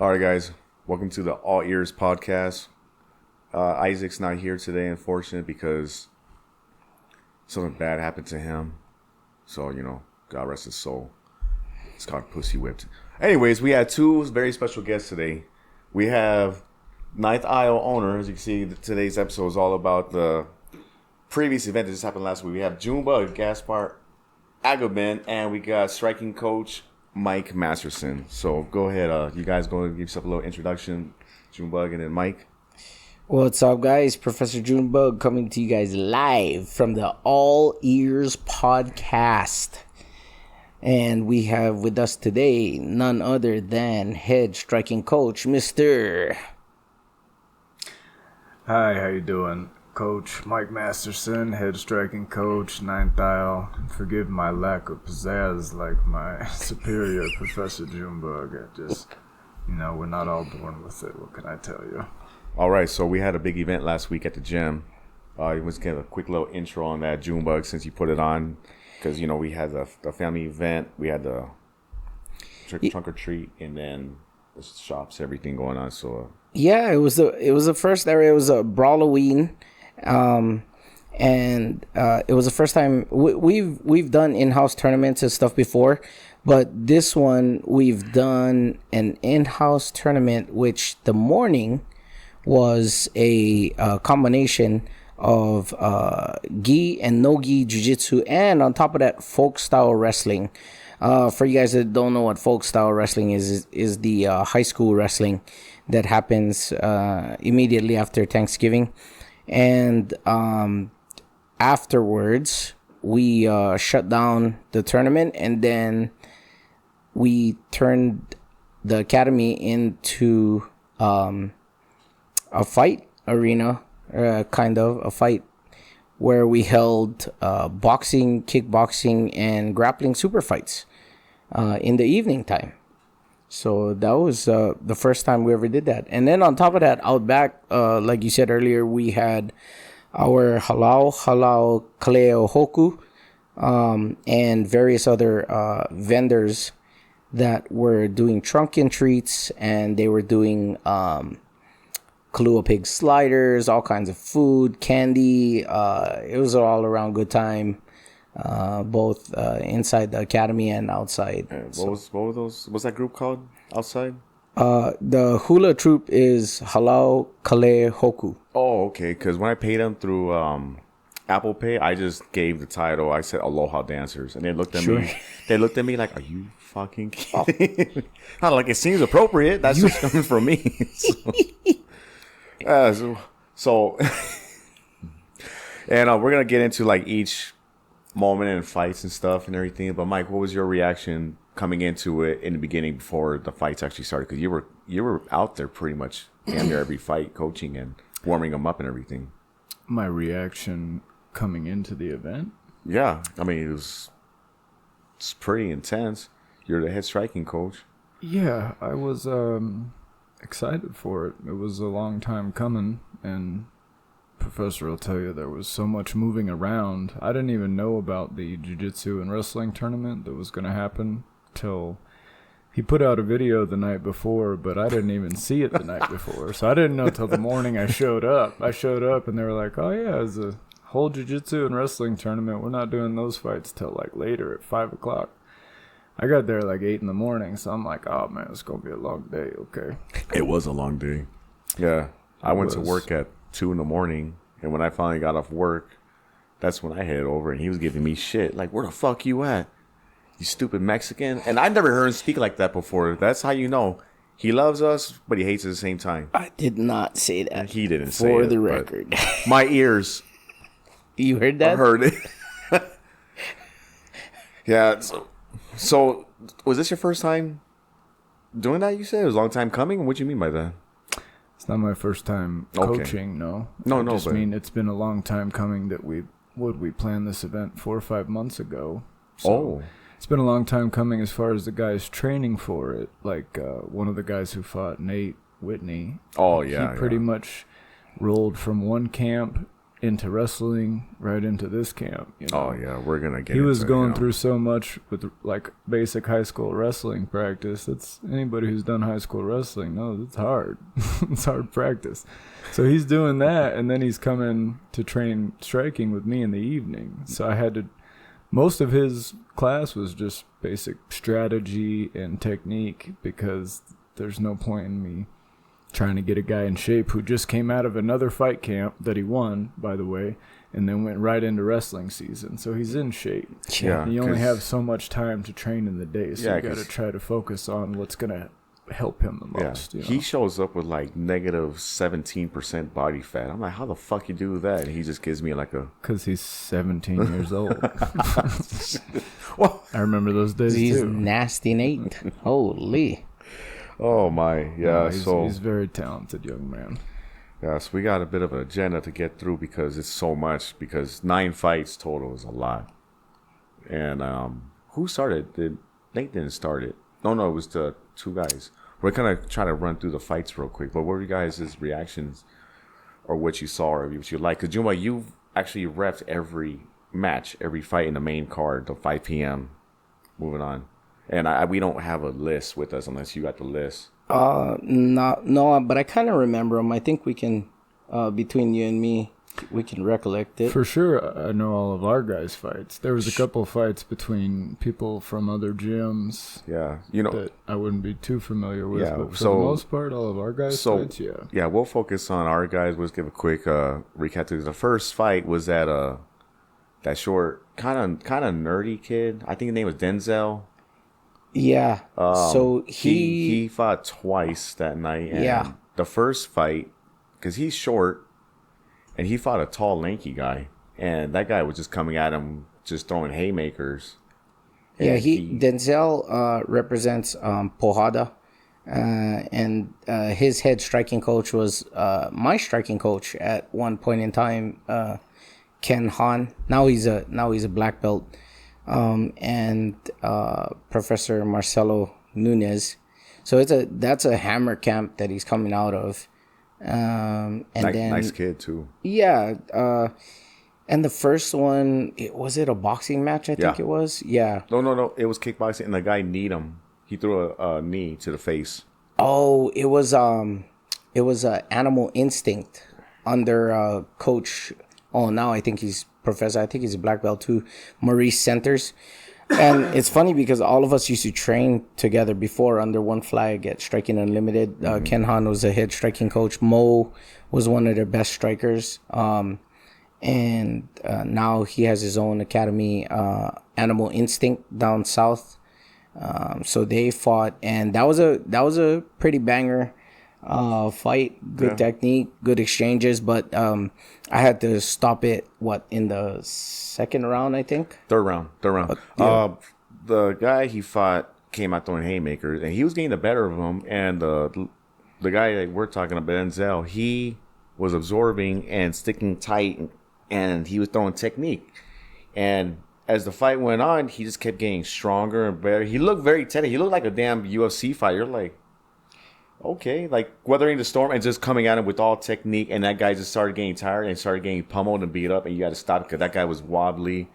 All right, guys. Welcome to the All Ears podcast. Isaac's not here today, unfortunately, because something bad happened to him. So, God rest his soul. It's called Pussy Whipped. Anyways, we had two very special guests today. We have Ninth Isle owner. As you can see, today's episode is all about the previous event that just happened last week. We have Junbug, Gaspar Agabin, and we got striking coach Mike Masterson. So go ahead, you guys go and give yourself a little introduction, Junbug and then Mike. What's up, guys? Professor Junbug coming to you guys live from the All Ears podcast. And we have with us today none other than head striking coach, Mr. Hi, how you doing? Coach Mike Masterson, head striking coach, Ninth Isle. Forgive my lack of pizzazz like my superior, Professor Junbug. We're not all born with it. What can I tell you? All right, so we had a big event last week at the gym. Let's get a quick little intro on that, Junebug, since you put it on. Because, we had the family event. We had the trunk or treat, and then the shops, everything going on. So Yeah, it was the first area. It was a Brawl-O-Ween. And it was the first time we've done in-house tournaments and stuff before, but this one we've done an in-house tournament, which the morning was a combination of gi and no gi jiu-jitsu, and on top of that, folk style wrestling. For you guys that don't know what folk style wrestling is the high school wrestling that happens immediately after Thanksgiving. And afterwards, we shut down the tournament, and then we turned the academy into a fight arena, kind of a fight where we held boxing, kickboxing, and grappling super fights in the evening time. So that was the first time we ever did that. And then on top of that, out back, like you said earlier, we had our halal kaleo hoku, and various other vendors that were doing trunk and treats, and they were doing Kahlua pig sliders, all kinds of food, candy. It was an all around good time. Both inside the academy and outside. What were those? What's that group called outside? The hula troop is Halal Kale Hoku. Oh, okay. Because when I paid them through Apple Pay, I just gave the title. I said Aloha Dancers, and they looked at me. They looked at me like, "Are you fucking kidding?" I'm like, it seems appropriate. That's just coming from me. So and we're gonna get into like each moment and fights and stuff and everything. But Mike, what was your reaction coming into it in the beginning before the fights actually started? Because you were out there pretty much damn near every fight, coaching and warming them up and everything. My reaction coming into the event? Yeah, I mean it's pretty intense. You're the head striking coach. Yeah, I was excited for it. It was a long time coming, and Professor will tell you there was so much moving around. I didn't even know about the jiu-jitsu and wrestling tournament that was going to happen till he put out a video the night before, but I didn't even see it the night before. So I didn't know till the morning I showed up. I showed up and they were like, oh yeah, it's a whole jiu-jitsu and wrestling tournament. We're not doing those fights till like later at 5 o'clock. I got there like 8 in the morning, so I'm like, oh man, it's going to be a long day, okay. It was a long day. Yeah, I went to work at 2 in the morning, and when I finally got off work, that's when I headed over, and he was giving me shit. Like, where the fuck you at? You stupid Mexican. And I never heard him speak like that before. That's how you know. He loves us, but he hates us at the same time. I did not say that. He didn't say it. For the record. My ears. You heard that? I heard it. Yeah. So, was this your first time doing that, you said? It was a long time coming? What do you mean by that? It's not my first time coaching, no. No, I no. just mean it's been a long time coming that we planned this event 4 or 5 months ago. So it's been a long time coming as far as the guys training for it. Like one of the guys who fought Nate Whitney. Oh, yeah. He pretty much rolled from one camp into wrestling right into this camp. You know? Oh yeah, we're gonna get. He was into, going through so much with like basic high school wrestling practice. That's anybody who's done high school wrestling knows it's hard. It's hard practice. So he's doing that, and then he's coming to train striking with me in the evening. So I had to. Most of his class was just basic strategy and technique because there's no point in me trying to get a guy in shape who just came out of another fight camp that he won, by the way, and then went right into wrestling season. So he's in shape. Yeah, you only have so much time to train in the day, so you got to try to focus on what's going to help him the most. Yeah. You know? He shows up with like negative 17% body fat. I'm like, how the fuck you do that? And he just gives me like a... Because he's 17 years old. Well, I remember those days He's too. nasty Nate. Holy. Oh my, yeah. He's very talented young man. Yeah, so we got a bit of an agenda to get through because it's so much. Because 9 fights total is a lot. And who started? Nate didn't start it. No, it was the 2 guys. We're gonna try to run through the fights real quick. But what were you guys' reactions, or what you saw, or what you like? Because Junbug, you've actually refed every match, every fight in the main card, the 5 p.m. Moving on. And we don't have a list with us unless you got the list. No, but I kind of remember them. I think we can, between you and me, we can recollect it. For sure, I know all of our guys' fights. There was a couple fights between people from other gyms. Yeah, that I wouldn't be too familiar with. Yeah, but for the most part, all of our guys' fights. Yeah. Yeah, we'll focus on our guys. Let's give a quick recap. To the first fight was that short, kind of nerdy kid. I think his name was Denzel. Yeah. So he fought twice that night. And the first fight, because he's short, and he fought a tall, lanky guy, and that guy was just coming at him, just throwing haymakers. Yeah, Denzel represents Pohada, and his head striking coach was my striking coach at one point in time, Ken Han. Now he's a black belt. And Professor Marcelo Nunez. So that's a hammer camp that he's coming out of. And then nice kid too. Yeah. And the first one, was it a boxing match? I think it was. Yeah. No. It was kickboxing, and the guy kneed him. He threw a knee to the face. Oh, it was Animal Instinct under coach. Oh, now I think he's professor. I think he's a black belt too. Maurice Centers. And it's funny because all of us used to train together before under one flag at Striking Unlimited. Ken Han was the head striking coach. Mo was one of their best strikers. And now he has his own academy, Animal Instinct, down south. So they fought, and that was a pretty banger fight. Good technique, good exchanges, but I had to stop it in the second round, I think. Third round. The guy he fought came out throwing haymakers, and he was getting the better of him. And the guy that we're talking about, Denzel, he was absorbing and sticking tight, and he was throwing technique. And as the fight went on, he just kept getting stronger and better. He looked very technical. He looked like a damn UFC fighter. Like, okay, like weathering the storm and just coming at him with all technique. And that guy just started getting tired and started getting pummeled and beat up. And you got to stop because that guy was wobbly.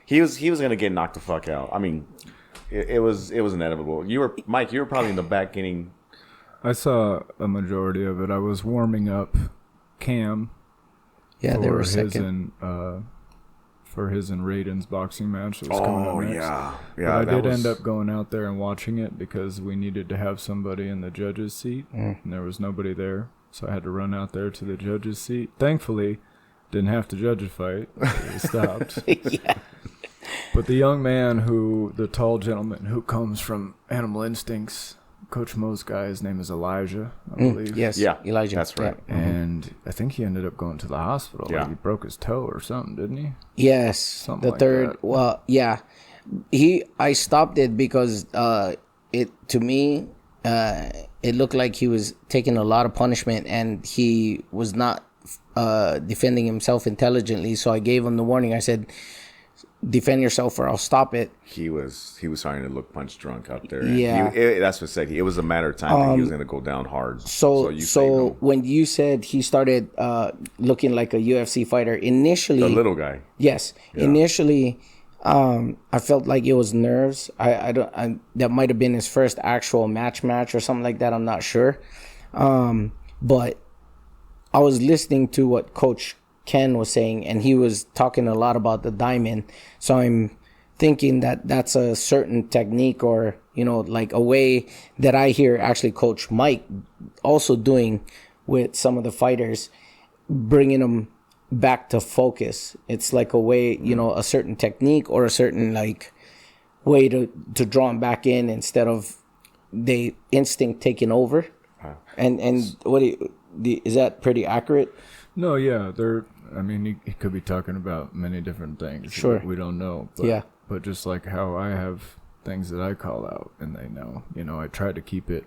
He was gonna get knocked the fuck out. I mean, it was inevitable. Mike. You were probably in the back getting. I saw a majority of it. I was warming up Cam. Yeah, they were second. For his and Rayden's boxing match that was coming up next. Yeah. But I did end up going out there and watching it because we needed to have somebody in the judge's seat, and there was nobody there, so I had to run out there to the judge's seat. Thankfully, didn't have to judge a fight. It stopped. Yeah. But the young man the tall gentleman who comes from Animal Instincts, Coach Mo's guy, his name is Elijah, I believe. Yes, yeah, Elijah. That's right. Yeah. And I think he ended up going to the hospital. Yeah. Like he broke his toe or something, didn't he? Yes. Something the like third. that. Well, yeah. I stopped it because it looked like he was taking a lot of punishment and he was not defending himself intelligently. So I gave him the warning. I said, defend yourself or I'll stop it. He was starting to look punch drunk out there. Yeah. That's what said. It was a matter of time that he was going to go down hard. So you say no. when you said he started looking like a UFC fighter initially, The little guy. yes, initially, I felt like it was nerves. That might have been his first actual match or something like that. I'm not sure, but I was listening to what Coach Ken was saying, and he was talking a lot about the diamond. So I'm thinking that that's a certain technique, or like a way that I hear actually Coach Mike also doing with some of the fighters, bringing them back to focus. It's like a way, a certain technique or a certain like way to draw them back in instead of the instinct taking over. And what is that pretty accurate? No, yeah, he could be talking about many different things. Sure. We don't know. But, Yeah. But just like how I have things that I call out and they know, I try to keep it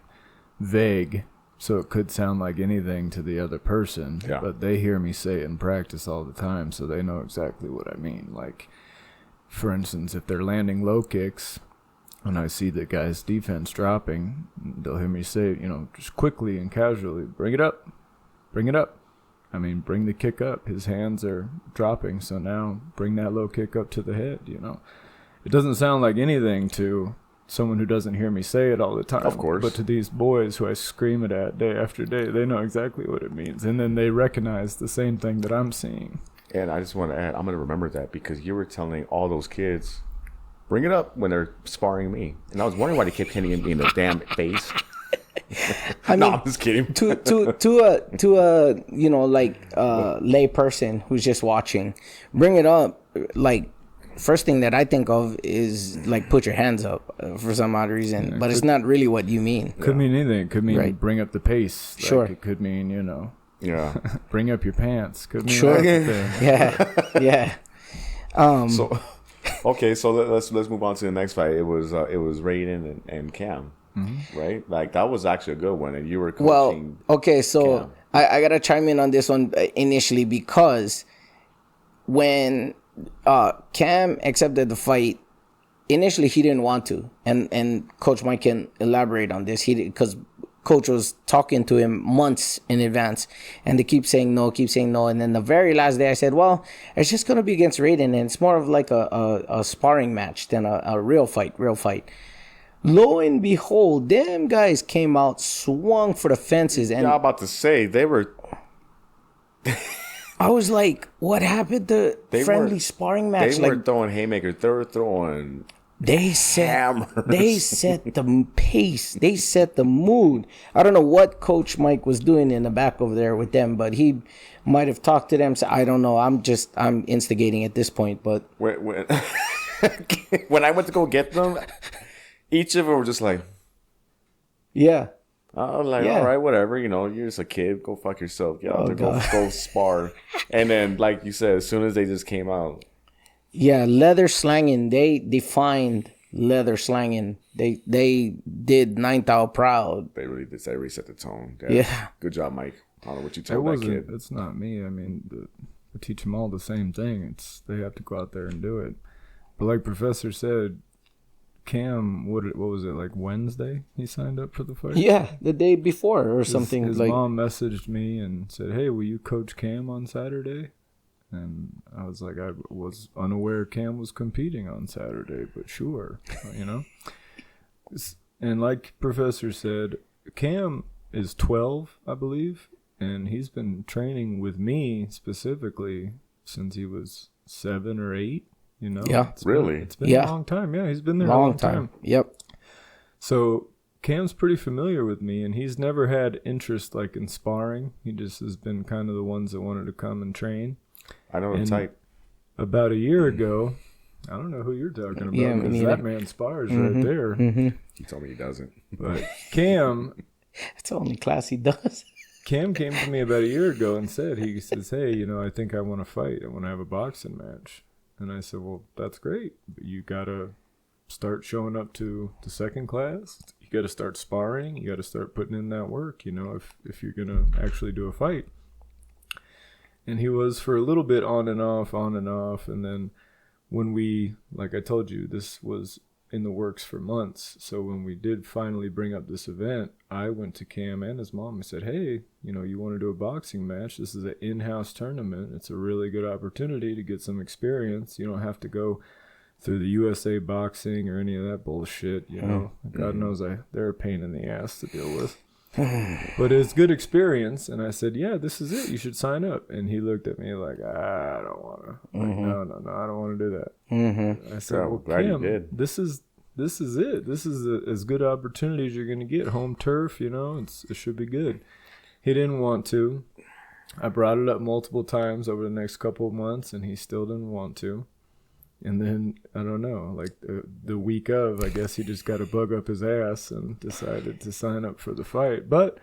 vague so it could sound like anything to the other person. Yeah. But they hear me say it in practice all the time, so they know exactly what I mean. Like, for instance, if they're landing low kicks and I see the guy's defense dropping, they'll hear me say, just quickly and casually, bring it up. Bring it up. Bring the kick up. His hands are dropping, so now bring that low kick up to the head, It doesn't sound like anything to someone who doesn't hear me say it all the time. Of course. But to these boys who I scream it at day after day, they know exactly what it means. And then they recognize the same thing that I'm seeing. And I just want to add, I'm going to remember that because you were telling all those kids, bring it up when they're sparring me. And I was wondering why they kept hitting me in the damn face. No, I'm just kidding. to a lay person who's just watching, bring it up. Like, first thing that I think of is like put your hands up for some odd reason, but it's not really what you mean. Could mean anything. Could mean bring up the pace. Like, sure. It could mean Yeah. bring up your pants. Could mean sure. everything. Yeah. So okay, so let's move on to the next fight. It was Rayeden and Cam. Mm-hmm. Right, like that was actually a good one, and you were coaching. Well, okay, so I gotta chime in on this one initially because when Cam accepted the fight, initially he didn't want to, and Coach Mike can elaborate on this. Because Coach was talking to him months in advance, and they keep saying no, and then the very last day I said, well, it's just gonna be against Rayeden, and it's more of like a sparring match than a real fight. Lo and behold, them guys came out, swung for the fences, and I'm about to say they were. I was like, "What happened to friendly sparring match?" They weren't throwing haymakers; they were throwing. They set hammers. They set the pace. They set the mood. I don't know what Coach Mike was doing in the back over there with them, but he might have talked to them. So I don't know. I'm instigating at this point, but When I went to go get them. Each of them were just like, yeah. I was like, all right, whatever. You're just a kid. Go fuck yourself. Get out there. Go spar. And then, like you said, as soon as they just came out. Yeah, leather slanging. They defined leather slanging. They did Ninth Out proud. They really did. They reset the tone. Yeah. Good job, Mike. I don't know what you told that kid. It's not me. I teach them all the same thing. They have to go out there and do it. But like Professor said, Cam, what was it, like Wednesday he signed up for the fight? Yeah, the day before or something. His mom messaged me and said, hey, will you coach Cam on Saturday? And I was like, I was unaware Cam was competing on Saturday, but sure, And like Professor said, Cam is 12, I believe, and he's been training with me specifically since he was 7 or 8. Yeah. It's been a long time. Yeah, he's been there a long time. Yep. So Cam's pretty familiar with me, and he's never had interest like in sparring. He just has been kind of the ones that wanted to come and train. I know the type. About a year ago, I don't know who you're talking about. Yeah, because that man spars right there. Mm-hmm. He told me he doesn't. But Cam, it's the only class he does. Cam came to me about a year ago and he says, hey, I think I want to fight. I want to have a boxing match. And I said, well, that's great, but you got to start showing up to the second class. You got to start sparring. You got to start putting in that work, if you're going to actually do a fight. And he was for a little bit on and off. And then when we, like I told you, this was in the works for months. So when we did finally bring up this event, I went to Cam and his mom and said, hey, you want to do a boxing match? This is an in-house tournament. It's a really good opportunity to get some experience. You don't have to go through the USA boxing or any of that bullshit, God knows they're a pain in the ass to deal with. But it's good experience. And I said, yeah, this is it. You should sign up. And he looked at me like, I don't want to. No, I don't want to do that. I said, well, Kim, this is it. This is as good opportunity as you're going to get. Home turf, it should be good. He didn't want to. I brought it up multiple times over the next couple of months, and he still didn't want to. And then, I don't know, like the week of, I guess he just got a bug up his ass and decided to sign up for the fight. But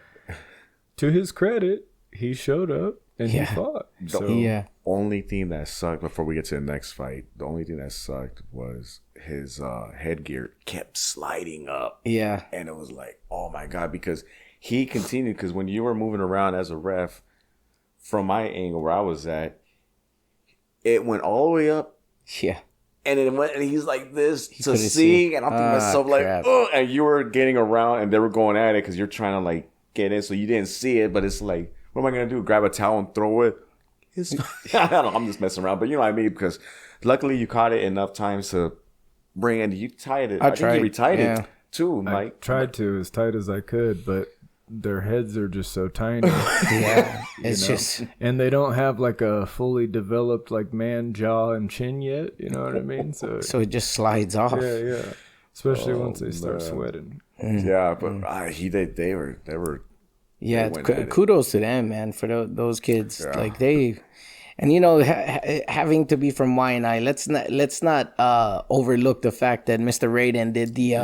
to his credit, he showed up and he fought. The only thing that sucked, before we get to the next fight, the only thing that sucked was his headgear kept sliding up. Yeah. And it was like, oh my God, because he continued, because when you were moving around as a ref, from my angle where I was at, it went all the way up. Yeah. And it went, and he's like this to see, and I'm thinking to myself like, oh, and you were getting around, and they were going at it because you're trying to like get in, so you didn't see it. But it's like, what am I gonna do? Grab a towel and throw it? I don't know, I'm just messing around, but you know what I mean. Because luckily you caught it enough times to bring it. You tied it. I think you retied it too, Mike. I tried to as tight as I could, but their heads are just so tiny. It's just, and they don't have like a fully developed like man jaw and chin yet. You know what I mean? So it just slides off. Yeah. Especially once they start sweating. Yeah, but they were. Yeah, kudos to them, man, for those kids. Yeah. Like they. And having to be from Y&I, let's not overlook the fact that Mr. Rayeden did the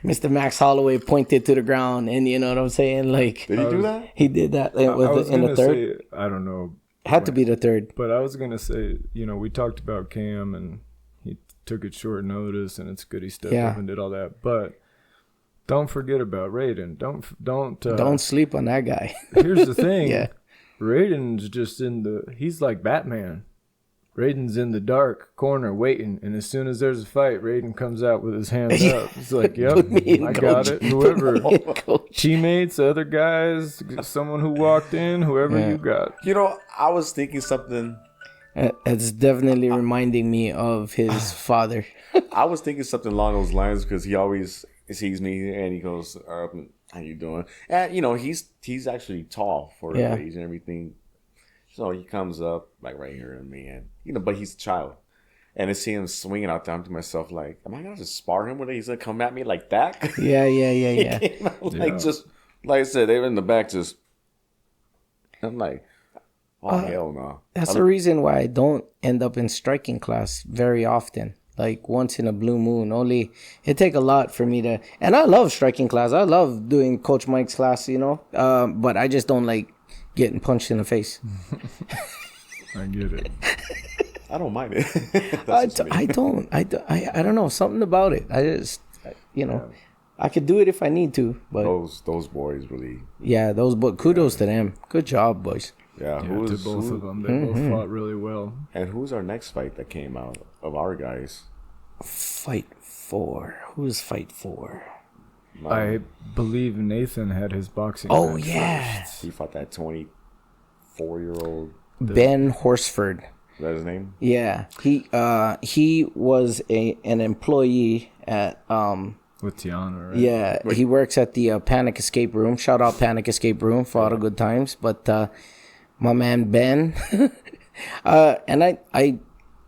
Mr. Max Holloway pointed to the ground, and you know what I'm saying? Like, did he do that? He did that in the third. I don't know. Had to be the third. But I was gonna say, we talked about Cam, and he took it short notice, and it's good he stepped up and did all that. But don't forget about Rayeden. Don't sleep on that guy. Here's the thing. Yeah. Rayden's just he's like Batman. Rayden's in the dark corner waiting, and as soon as there's a fight, Rayeden comes out with his hands up. He's like, yep, I got it. Whoever, teammates, other guys, someone who walked in, whoever you got. I was thinking something. It's definitely reminding me of his father. I was thinking something along those lines because he always sees me and he goes, how you doing? And he's actually tall for his age and everything. So he comes up like right here to me, and but he's a child. And I see him swinging out there. I'm to myself like, am I gonna just spar him when he's gonna come at me like that? Yeah. Just like I said, they were in the back. Just I'm like, hell no. That's the reason why I don't end up in striking class very often. Like once in a blue moon. Only it take a lot for me to. And I love striking class. I love doing Coach Mike's class. But I just don't like getting punched in the face. I get it. I don't mind it. I don't know, something about it. I just I could do it if I need to, but those boys really. Yeah, kudos to them. Good job, boys. Yeah, to both of them. They both fought really well. And who's our next fight that came out of our guys? Fight 4. Who's Fight 4? I believe Nathan had his boxing. Oh yeah, first. He fought that 24-year-old Ben Horsford. Is that his name? Yeah, he was an employee at with Tiana, right? Yeah, he works at the Panic Escape Room. Shout out Panic Escape Room for all the good times. But my man Ben, and I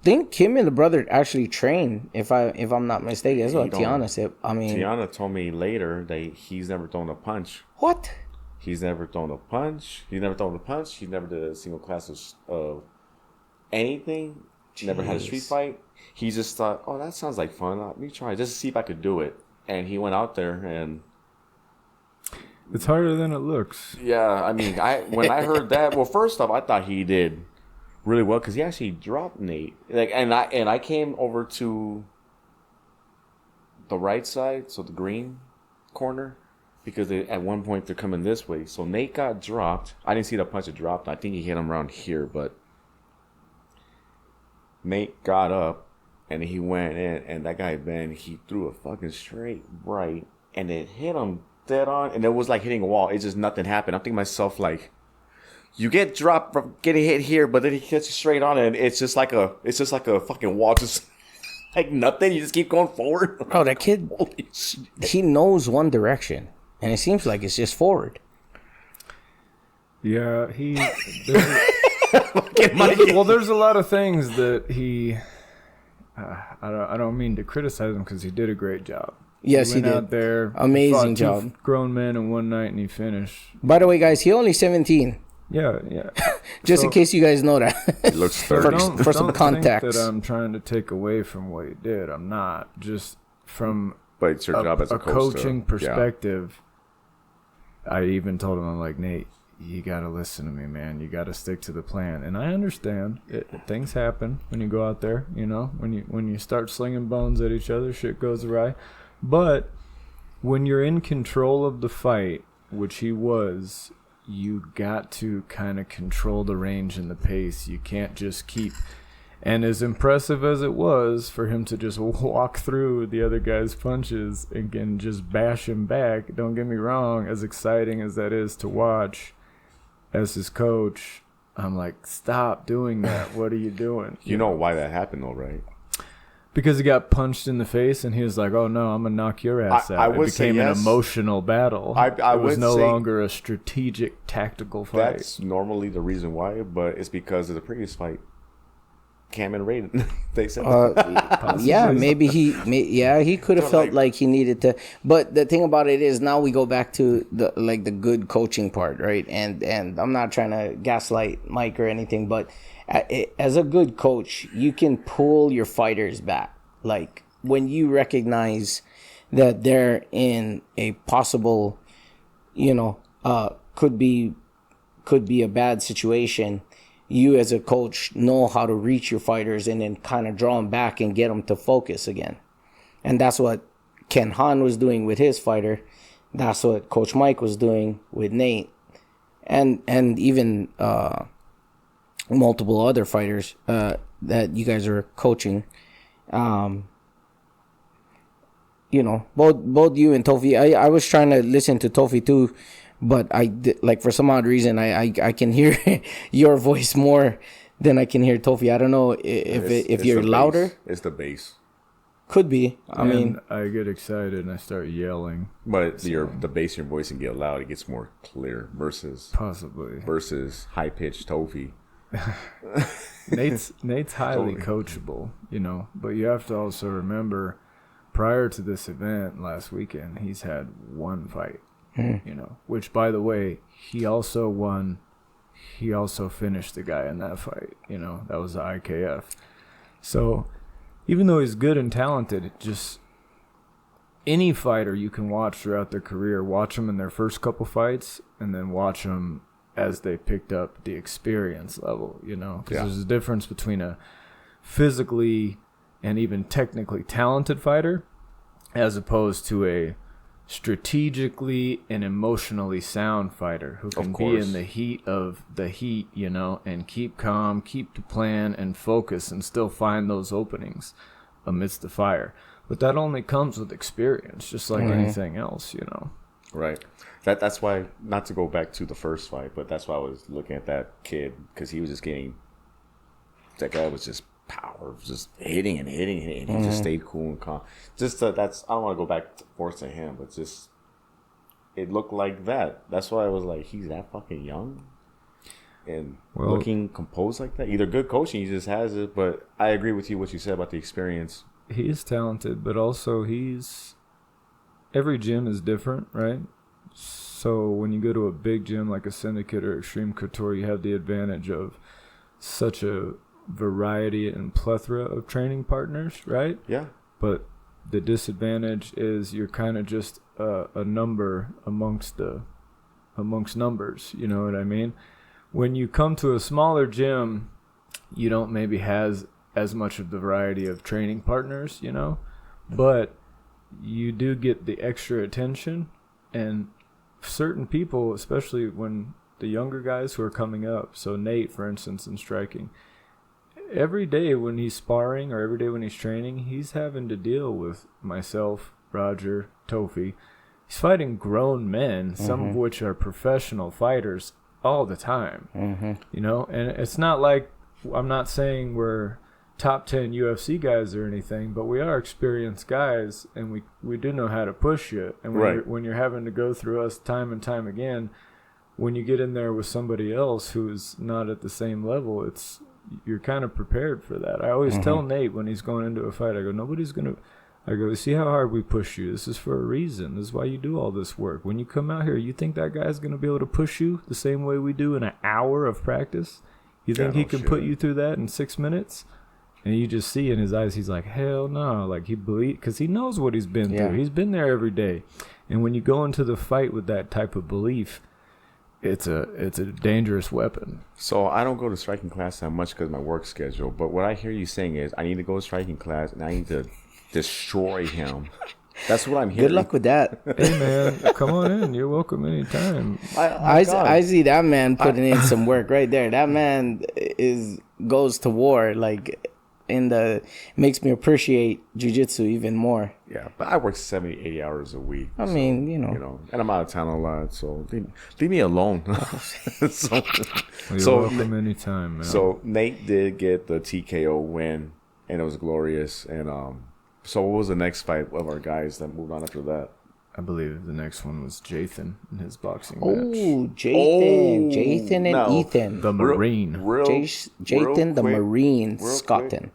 think him and the brother actually train, if I'm not mistaken. That's what Tiana said. Tiana told me later that he's never thrown a punch. What? He's never thrown a punch. He's never did a single class of anything. Jeez. Never had a street fight. He just thought, oh, that sounds like fun. Let me try just to see if I could do it. And he went out there and. It's harder than it looks. Yeah, when I heard that, well, first off, I thought he did really well because he actually dropped Nate. And I came over to the right side, so the green corner, because at one point they're coming this way. So Nate got dropped. I didn't see the punch that dropped. I think he hit him around here, but Nate got up and he went in, and that guy Ben, he threw a fucking straight right, and it hit him dead on, and it was like hitting a wall. It's just nothing happened. I'm thinking to myself like, you get dropped from getting hit here, but then he hits you straight on it, and it's just like a fucking wall, just like nothing. You just keep going forward. Bro, that kid, Holy shit. he knows one direction, and it seems like it's just forward. Yeah, there's a lot of things that he. I don't mean to criticize him because he did a great job. Yes, he went did. Out there, amazing fought job. 2 grown men in one night, and he finished. By the way, guys, he only 17. Yeah. Just in case you guys know that. It looks 30. For some context. Think that I'm trying to take away from what he did. I'm not. Just from But it's your job as a coach coaching perspective. Yeah. I even told him, I'm like, Nate, you got to listen to me, man. You got to stick to the plan. And I understand things happen when you go out there. You know, when you start slinging bones at each other, shit goes awry. But when you're in control of the fight, which he was, you got to kind of control the range and the pace. You can't just keep. And as impressive as it was for him to just walk through the other guy's punches and just bash him back, don't get me wrong, as exciting as that is to watch as his coach, I'm like, stop doing that. What are you doing? You know why that happened, though, right? Because he got punched in the face, and he was like, "Oh no, I'm gonna knock your ass out." It became an emotional battle. It was no longer a strategic, tactical fight. That's normally the reason why, but it's because of the previous fight. Cam and Rayeden, they said. Yeah, maybe he could have felt like he needed to. But the thing about it is, now we go back to the good coaching part, right? And I'm not trying to gaslight Mike or anything, but as a good coach, you can pull your fighters back. Like when you recognize that they're in a possible, could be a bad situation. You as a coach know how to reach your fighters and then kind of draw them back and get them to focus again. And that's what Ken Han was doing with his fighter. That's what Coach Mike was doing with Nate. And even multiple other fighters that you guys are coaching. Both you and Tofi. I was trying to listen to Tofi too. But for some odd reason, I can hear your voice more than I can hear Tofi. I don't know if you're louder. It's the bass. Could be. I mean, I get excited and I start yelling. But the bass in your voice and get loud, it gets more clear versus high pitched Tofi. Nate's highly coachable, but you have to also remember, prior to this event last weekend, he's had one fight. Which, by the way, he also won. He also finished the guy in that fight. That was the IKF. So, even though he's good and talented, just any fighter you can watch throughout their career, watch them in their first couple fights, and then watch them as they picked up the experience level. Because there's a difference between a physically and even technically talented fighter, as opposed to a strategically and emotionally sound fighter who can be in the heat of the heat, and keep calm, keep the plan and focus and still find those openings amidst the fire. But that only comes with experience, just like anything else, Right. That's why, not to go back to the first fight, but that's why I was looking at that kid, because he was just that guy was just power, just hitting and hitting, and he just stayed cool and calm. I don't want to go back to him, but just it looked like that. That's why I was like, he's that fucking young and looking composed like that. Either good coaching, he just has it. But I agree with you what you said about the experience. He is talented, but also every gym is different, right? So when you go to a big gym like a Syndicate or Extreme Couture, you have the advantage of such a variety and plethora of training partners, right? Yeah. But the disadvantage is you're kind of just a number amongst numbers. You know what I mean? When you come to a smaller gym, you don't maybe has as much of the variety of training partners, but you do get the extra attention, and certain people, especially when the younger guys who are coming up. So Nate, for instance, in striking, every day when he's sparring or every day when he's training, he's having to deal with myself, Roger, Tofi. He's fighting grown men, some of which are professional fighters all the time. You know, and it's not like, I'm not saying we're top 10 UFC guys or anything, but we are experienced guys, and we do know how to push you. And when you're having to go through us time and time again, when you get in there with somebody else who's not at the same level, you're kind of prepared for that. I always tell Nate when he's going into a fight, I go, see how hard we push you. This is for a reason. This is why you do all this work. When you come out here, you think that guy's going to be able to push you the same way we do in an hour of practice? You think he can put you through that in 6 minutes? And you just see in his eyes, he's like, hell no. Like, because he knows what he's been through. He's been there every day. And when you go into the fight with that type of belief, it's a dangerous weapon. So I don't go to striking class that much because of my work schedule. But what I hear you saying is I need to go to striking class and I need to destroy him. That's what I'm hearing. Good luck with that. Hey, man, come on in. You're welcome anytime. I see that man putting in some work right there. That man goes to war, like, makes me appreciate jiu-jitsu even more. Yeah, but I work 70, 80 hours a week. I mean, you know, and I'm out of town a lot, so leave me alone. You're welcome anytime, man. So Nate did get the TKO win, and it was glorious. And so what was the next fight of our guys that moved on after that? I believe the next one was Jathan in his boxing match. Oh, Jathan and Ethan. The Marine. Jathan the Marine Scotton.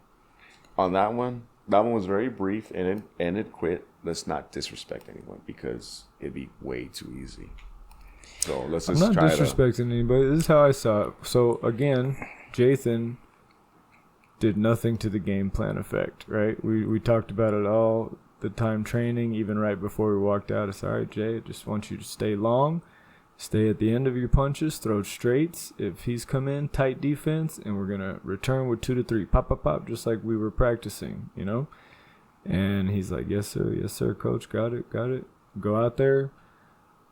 On that one was very brief and it quit. Let's not disrespect anyone because it'd be way too easy. So let's just I'm not disrespecting anybody. This is how I saw it. So again, Jathan did nothing to the game plan effect, right? We talked about it all the time training, even right before we walked out. I said, all right, Jay, I just want you to stay long, stay at the end of your punches, throw straights. If he's come in, tight defense, and we're going to return with 2 to 3, pop, pop, pop, just like we were practicing, you know? And he's like, yes, sir, coach, got it. Go out there.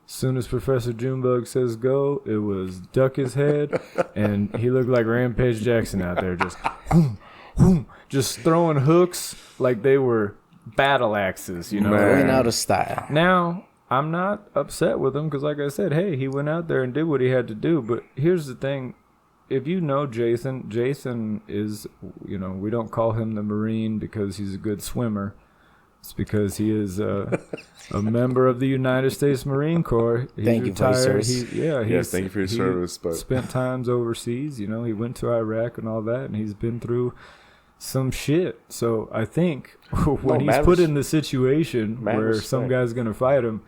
Soon as Professor Junbug says go, it was duck his head, and he looked like Rampage Jackson out there, just throwing hooks like they were battle axes, you know. Going out of style. Now, I'm not upset with him because, like I said, hey, he went out there and did what he had to do. But here's the thing. If you know Jathan is, you know, we don't call him the Marine because he's a good swimmer. It's because he is a member of the United States Marine Corps. He's thank you for your service. Yes, thank you for your service. But spent times overseas, you know. He went to Iraq and all that, and he's been through some shit. So I think when he's put in the situation where some guy's gonna fight him,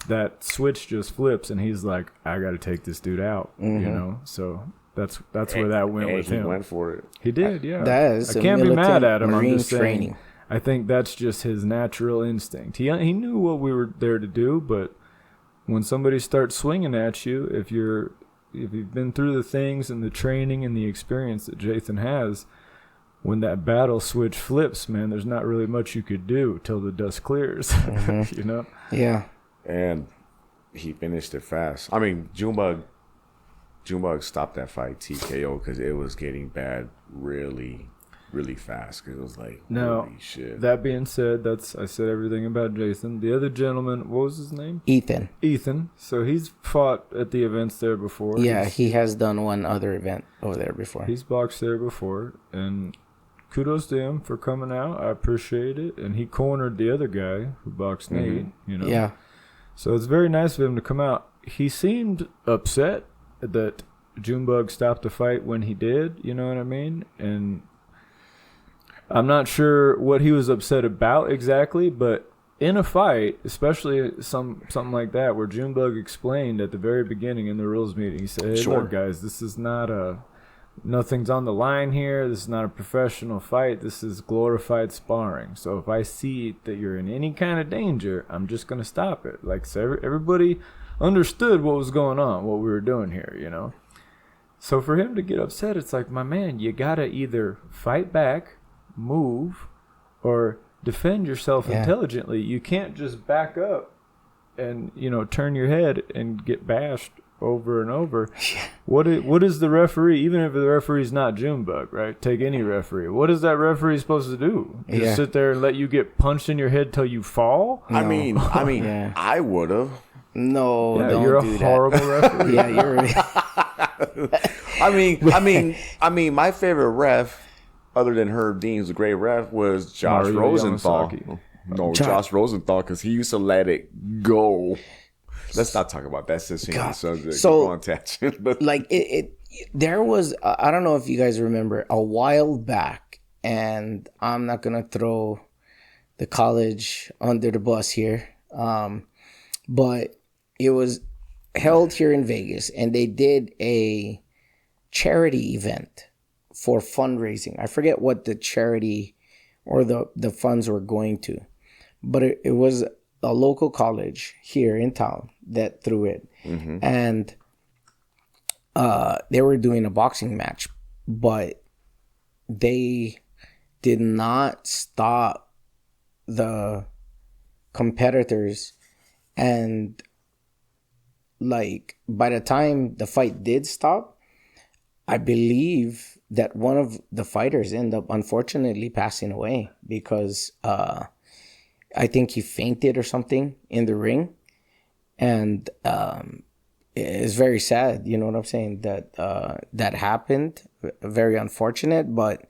that switch just flips and he's like, I gotta take this dude out, you know. So that's where that went with him. He went for it. He did, yeah. That is I can't be mad at him. Marine I'm just saying, training. I think that's just his natural instinct. He knew what we were there to do, but when somebody starts swinging at you, if you've been through the things and the training and the experience that Jathan has, when that battle switch flips, man, there's not really much you could do till the dust clears, you know? Yeah. And he finished it fast. I mean, Junbug stopped that fight TKO because it was getting bad really, really fast. Because it was like, holy shit. That being said, I said everything about Jathan. The other gentleman, what was his name? Ethan. So he's fought at the events there before. Yeah, he has done one other event over there before. He's boxed there before, and kudos to him for coming out. I appreciate it. And he cornered the other guy who boxed Nate, you know. Yeah. So it's very nice of him to come out. He seemed upset that Junbug stopped the fight when he did, you know what I mean? And I'm not sure what he was upset about exactly, but in a fight, especially something like that, where Junbug explained at the very beginning in the rules meeting, he said, hey, look, guys, this is nothing's on the line here. This is not a professional fight. This is glorified sparring. So if I see that you're in any kind of danger, I'm just going to stop it. Like, so everybody understood what was going on, what we were doing here, you know? So for him to get upset, it's like, my man, you got to either fight back, move, or defend yourself intelligently. You can't just back up and, you know, turn your head and get bashed over and over. What is the referee, even if the referee's not Junbug, right? Take any referee. What is that referee supposed to do? Just sit there and let you get punched in your head till you fall? No. I mean, I would have. No, yeah, don't you're do a horrible referee. Yeah, you're. I mean, my favorite ref, other than Herb Dean, who's a great ref, was Josh Mario Rosenthal. Yamasaki. No, Josh Rosenthal, because he used to let it go. Let's not talk about that. That's just the subject. So, on tangent, but like there was, I don't know if you guys remember, a while back, and I'm not gonna throw the college under the bus here, but it was held here in Vegas, and they did a charity event for fundraising. I forget what the charity or the funds were going to, but it was a local college here in town that threw it. Mm-hmm. And they were doing a boxing match, but they did not stop the competitors. And like by the time the fight did stop, I believe that one of the fighters ended up unfortunately passing away because I think he fainted or something in the ring. And it's very sad, you know what I'm saying, that that happened. Very unfortunate, but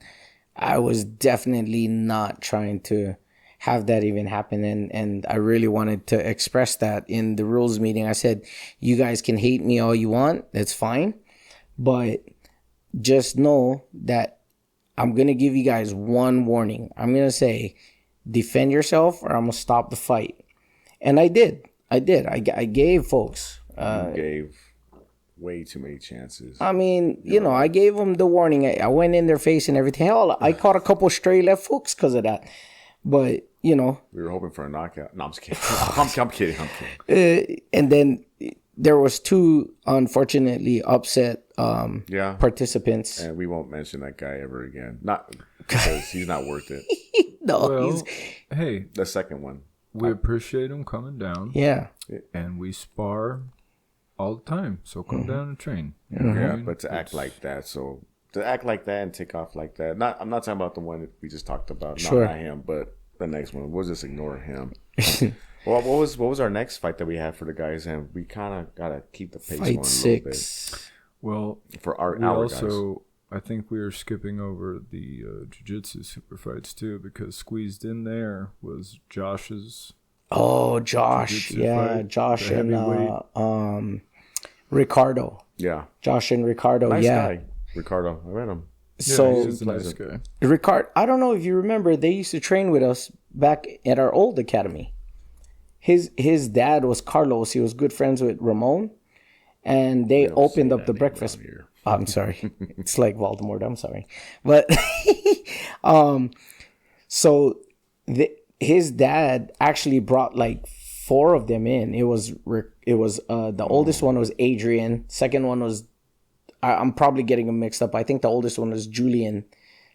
I was definitely not trying to have that even happen. And I really wanted to express that in the rules meeting. I said, you guys can hate me all you want. That's fine. But just know that I'm going to give you guys one warning. I'm going to say, defend yourself or I'm going to stop the fight. And I did. I gave folks. You gave way too many chances. I mean, I gave them the warning. I went in their face and everything. Hell, I caught a couple stray left hooks because of that. But, we were hoping for a knockout. No, I'm just kidding. I'm kidding. And then there was two, unfortunately, upset participants. And we won't mention that guy ever again. Not because he's not worth it. No, hey, the second one. We appreciate him coming down. Yeah. And we spar all the time. So come down and train. Yeah, but to act like that, and take off like that. I'm not talking about the one that we just talked about. Sure. Not him, but the next one. We'll just ignore him. Well, what was our next fight that we had for the guys? And we kind of got to keep the pace going a little bit. Well, for our also, guys. I think we were skipping over the jiu-jitsu super fights too, because squeezed in there was Josh's. Oh, Josh. Yeah, fight, Josh and Ricardo. Yeah. Josh and Ricardo. Nice guy. Ricardo. I met him. So, he's a nice guy. Ricardo, I don't know if you remember, they used to train with us back at our old academy. His dad was Carlos. He was good friends with Ramon. And they opened up the breakfast. Oh, I'm sorry. It's like Voldemort. I'm sorry. But so his dad actually brought like 4 of them in. It was the oldest one was Adrian. Second one was, I'm probably getting them mixed up. I think the oldest one was Julian.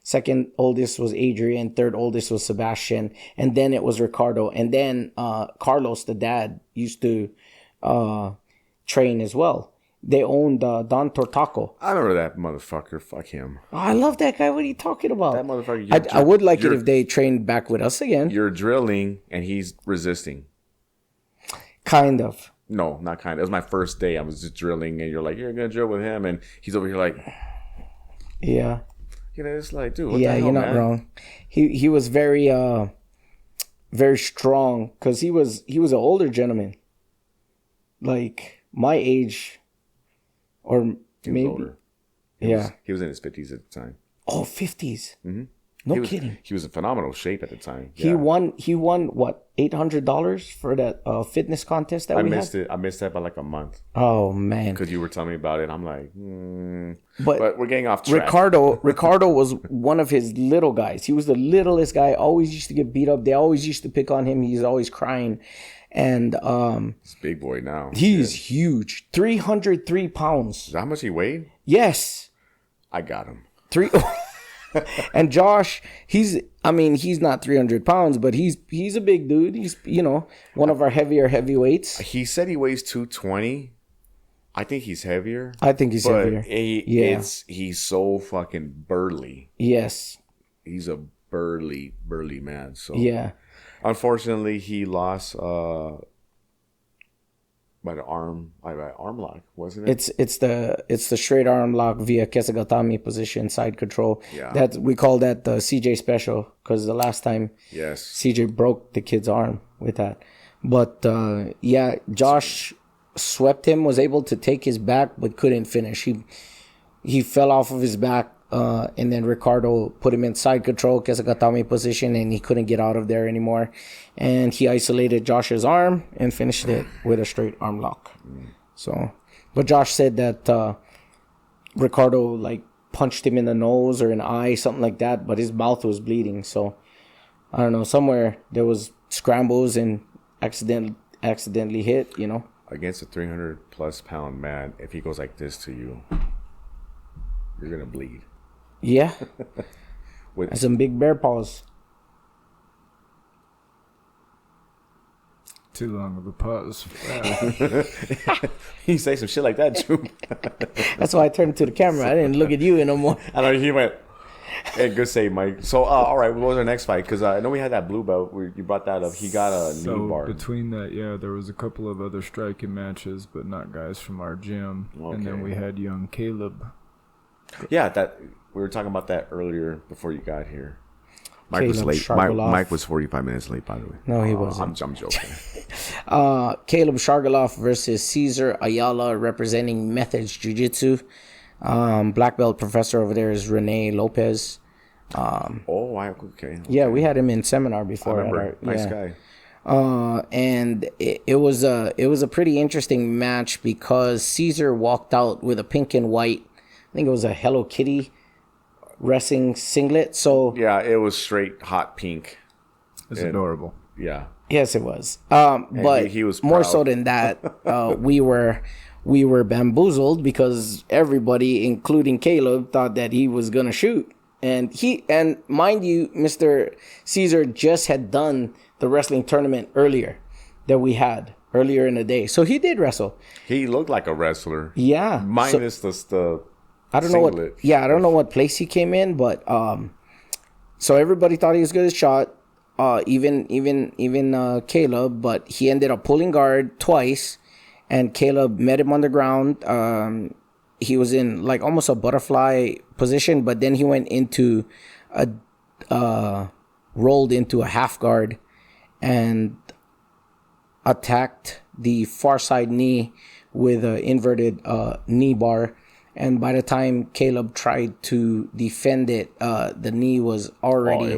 Second oldest was Adrian. Third oldest was Sebastian. And then it was Ricardo. And then Carlos, the dad, used to train as well. They owned Don Tortaco. I remember that motherfucker. Fuck him. Oh, I love that guy. What are you talking about? That motherfucker. I would like it if they trained back with us again. You're drilling and he's resisting. Kind of. No, not kind of. It was my first day. I was just drilling and you're like, you're going to drill with him. And he's over here like. Yeah. It's like, dude, what the hell, you're not man? wrong. He was very very strong because he was an older gentleman. Like my age. Or maybe older. He was in his 50s at the time. Oh, 50s. Mm-hmm. No kidding. He was in phenomenal shape at the time. He won what, $800 for that fitness contest that we had? I missed that by like a month. Oh man. Because you were telling me about it. I'm like, but we're getting off track. Ricardo was one of his little guys. He was the littlest guy, always used to get beat up. They always used to pick on him. He's always crying. And he's a big boy now. He's huge. 303 pounds. Is that how much he weighed? Yes. I got him. And Josh, he's not 300 pounds, but he's a big dude. He's, one of our heavier heavyweights. He said he weighs 220. I think he's heavier. I think he's heavier. He's so fucking burly. Yes. He's a burly man. So yeah. Unfortunately, he lost by the arm lock, wasn't it? It's the straight arm lock via Kesagatami position, side control. Yeah. That we call that the CJ special because the last time CJ broke the kid's arm with that. But Josh swept him, was able to take his back but couldn't finish. He fell off of his back. And then Ricardo put him in side control, Kesagatami position, and he couldn't get out of there anymore. And he isolated Josh's arm and finished it with a straight arm lock. So, but Josh said that Ricardo like punched him in the nose or an eye, something like that, but his mouth was bleeding. So, I don't know, somewhere there was scrambles and accidentally hit, you know. Against a 300+ pound man, if he goes like this to you, you're gonna bleed. Yeah. And some big bear paws. Too long of a pause. You say some shit like that, too. That's why I turned to the camera. I didn't look at you no more. I know he went. Hey, good save, Mike. So, all right, what was our next fight? Because I know we had that blue belt. You brought that up. He got a knee bar. Between that, there was a couple of other striking matches, but not guys from our gym. Okay. And then we had young Caleb. Yeah, that we were talking about that earlier before you got here. Mike was late. Mike was 45 minutes late, by the way. No, he wasn't. I'm joking. Caleb Shargaloff versus Cesar Ayala, representing Methods Jiu-Jitsu. Black belt professor over there is Rene Lopez. Okay. Yeah, we had him in seminar before. I remember. Nice guy. And it was a pretty interesting match because Cesar walked out with a pink and white. I think it was a Hello Kitty wrestling singlet. So yeah, it was straight hot pink. It's adorable. Yeah. Yes, it was. But he was more so than that. We were bamboozled because everybody, including Caleb, thought that he was gonna shoot, and mind you, Mr. Cesar just had done the wrestling tournament earlier that we had earlier in the day, so he did wrestle. He looked like a wrestler. Yeah, minus the I don't know what. Yeah, I don't know what place he came in, but so everybody thought he was good as shot. Even Caleb, but he ended up pulling guard twice, and Caleb met him on the ground. He was in like almost a butterfly position, but then he went into rolled into a half guard and attacked the far side knee with an inverted knee bar. And by the time Caleb tried to defend it, the knee was already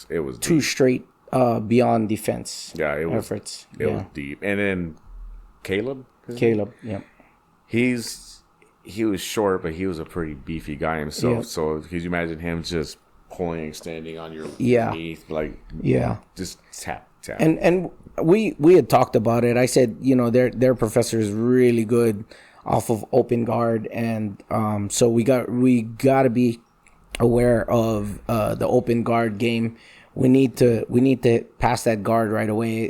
it was too deep. straight beyond defense. Yeah, it was efforts. It was deep. And then Caleb, yeah, he was short, but he was a pretty beefy guy himself. Yeah. So could you imagine him just pulling, extending on your knee, like just tap. And we had talked about it. I said, their professor is really good off of open guard, and so we got to be aware of the open guard game. We need to pass that guard right away.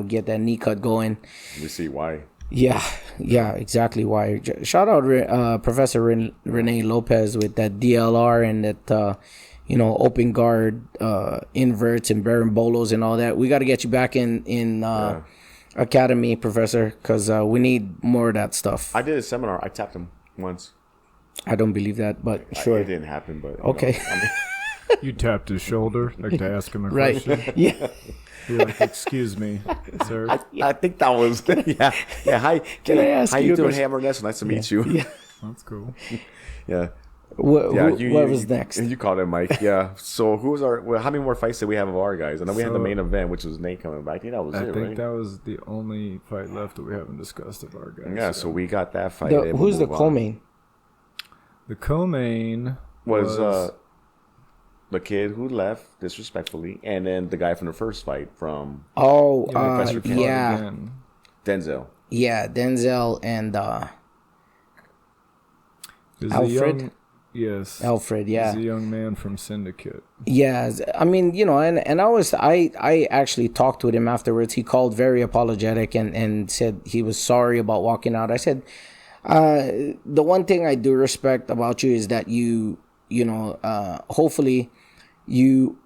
Get that knee cut going. We see why. Yeah, exactly why. Shout out Professor Rene Lopez with that DLR and that open guard inverts and barambolos and all that. We got to get you back in academy, Professor, because we need more of that stuff. I did a seminar. I tapped him once. I don't believe that, but sure. It didn't happen, but okay. You tapped his shoulder, like to ask him a right. question. Yeah. You're like, excuse me, sir. I think that was yeah. Hi, can I ask how you you a doing, question? Hammer? Nice to meet you. Yeah. That's cool. Yeah. What was next? You called him Mike. Yeah. So who was how many more fights did we have of our guys? And then we had the main event, which was Nate coming back. I think that was it, right? That was the only fight left that we haven't discussed of our guys. Yeah. So we got that fight. Who's the co-main? The co-main was the kid who left disrespectfully, and then the guy from the first fight from Denzel. Yeah, Denzel and Alfred. Alfred. Yeah, he's a young man from Syndicate. Yeah, I mean, and I actually talked with him afterwards. He called very apologetic and said he was sorry about walking out. I said, The one thing I do respect about you is that hopefully you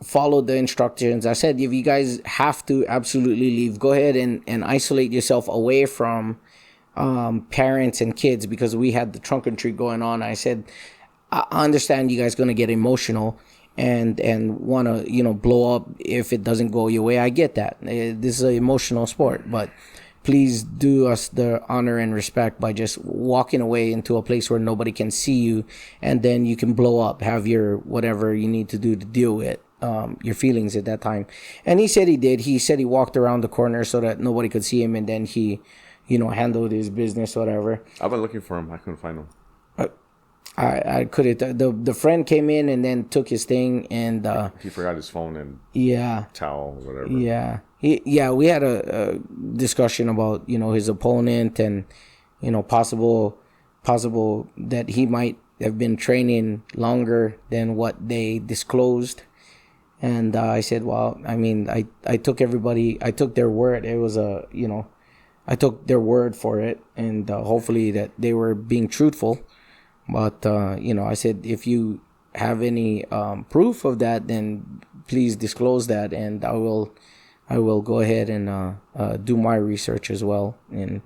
follow the instructions. I said, if you guys have to absolutely leave, go ahead and isolate yourself away from parents and kids, because we had the trunk and treat going on. I said, I understand you guys going to get emotional and want to, blow up if it doesn't go your way. I get that. This is an emotional sport, but please do us the honor and respect by just walking away into a place where nobody can see you, and then you can blow up, have your whatever you need to do to deal with your feelings at that time. And he said he did. He said he walked around the corner so that nobody could see him, and then he, handled his business, whatever. I've been looking for him. I couldn't find him. I couldn't. The friend came in and then took his thing, and he forgot his phone and towel, whatever. Yeah. We had a discussion about, his opponent and, possible that he might have been training longer than what they disclosed. And I said, well, I mean, I took their word. It was I took their word for it, and hopefully that they were being truthful. But, I said, if you have any proof of that, then please disclose that, and I will go ahead and do my research as well and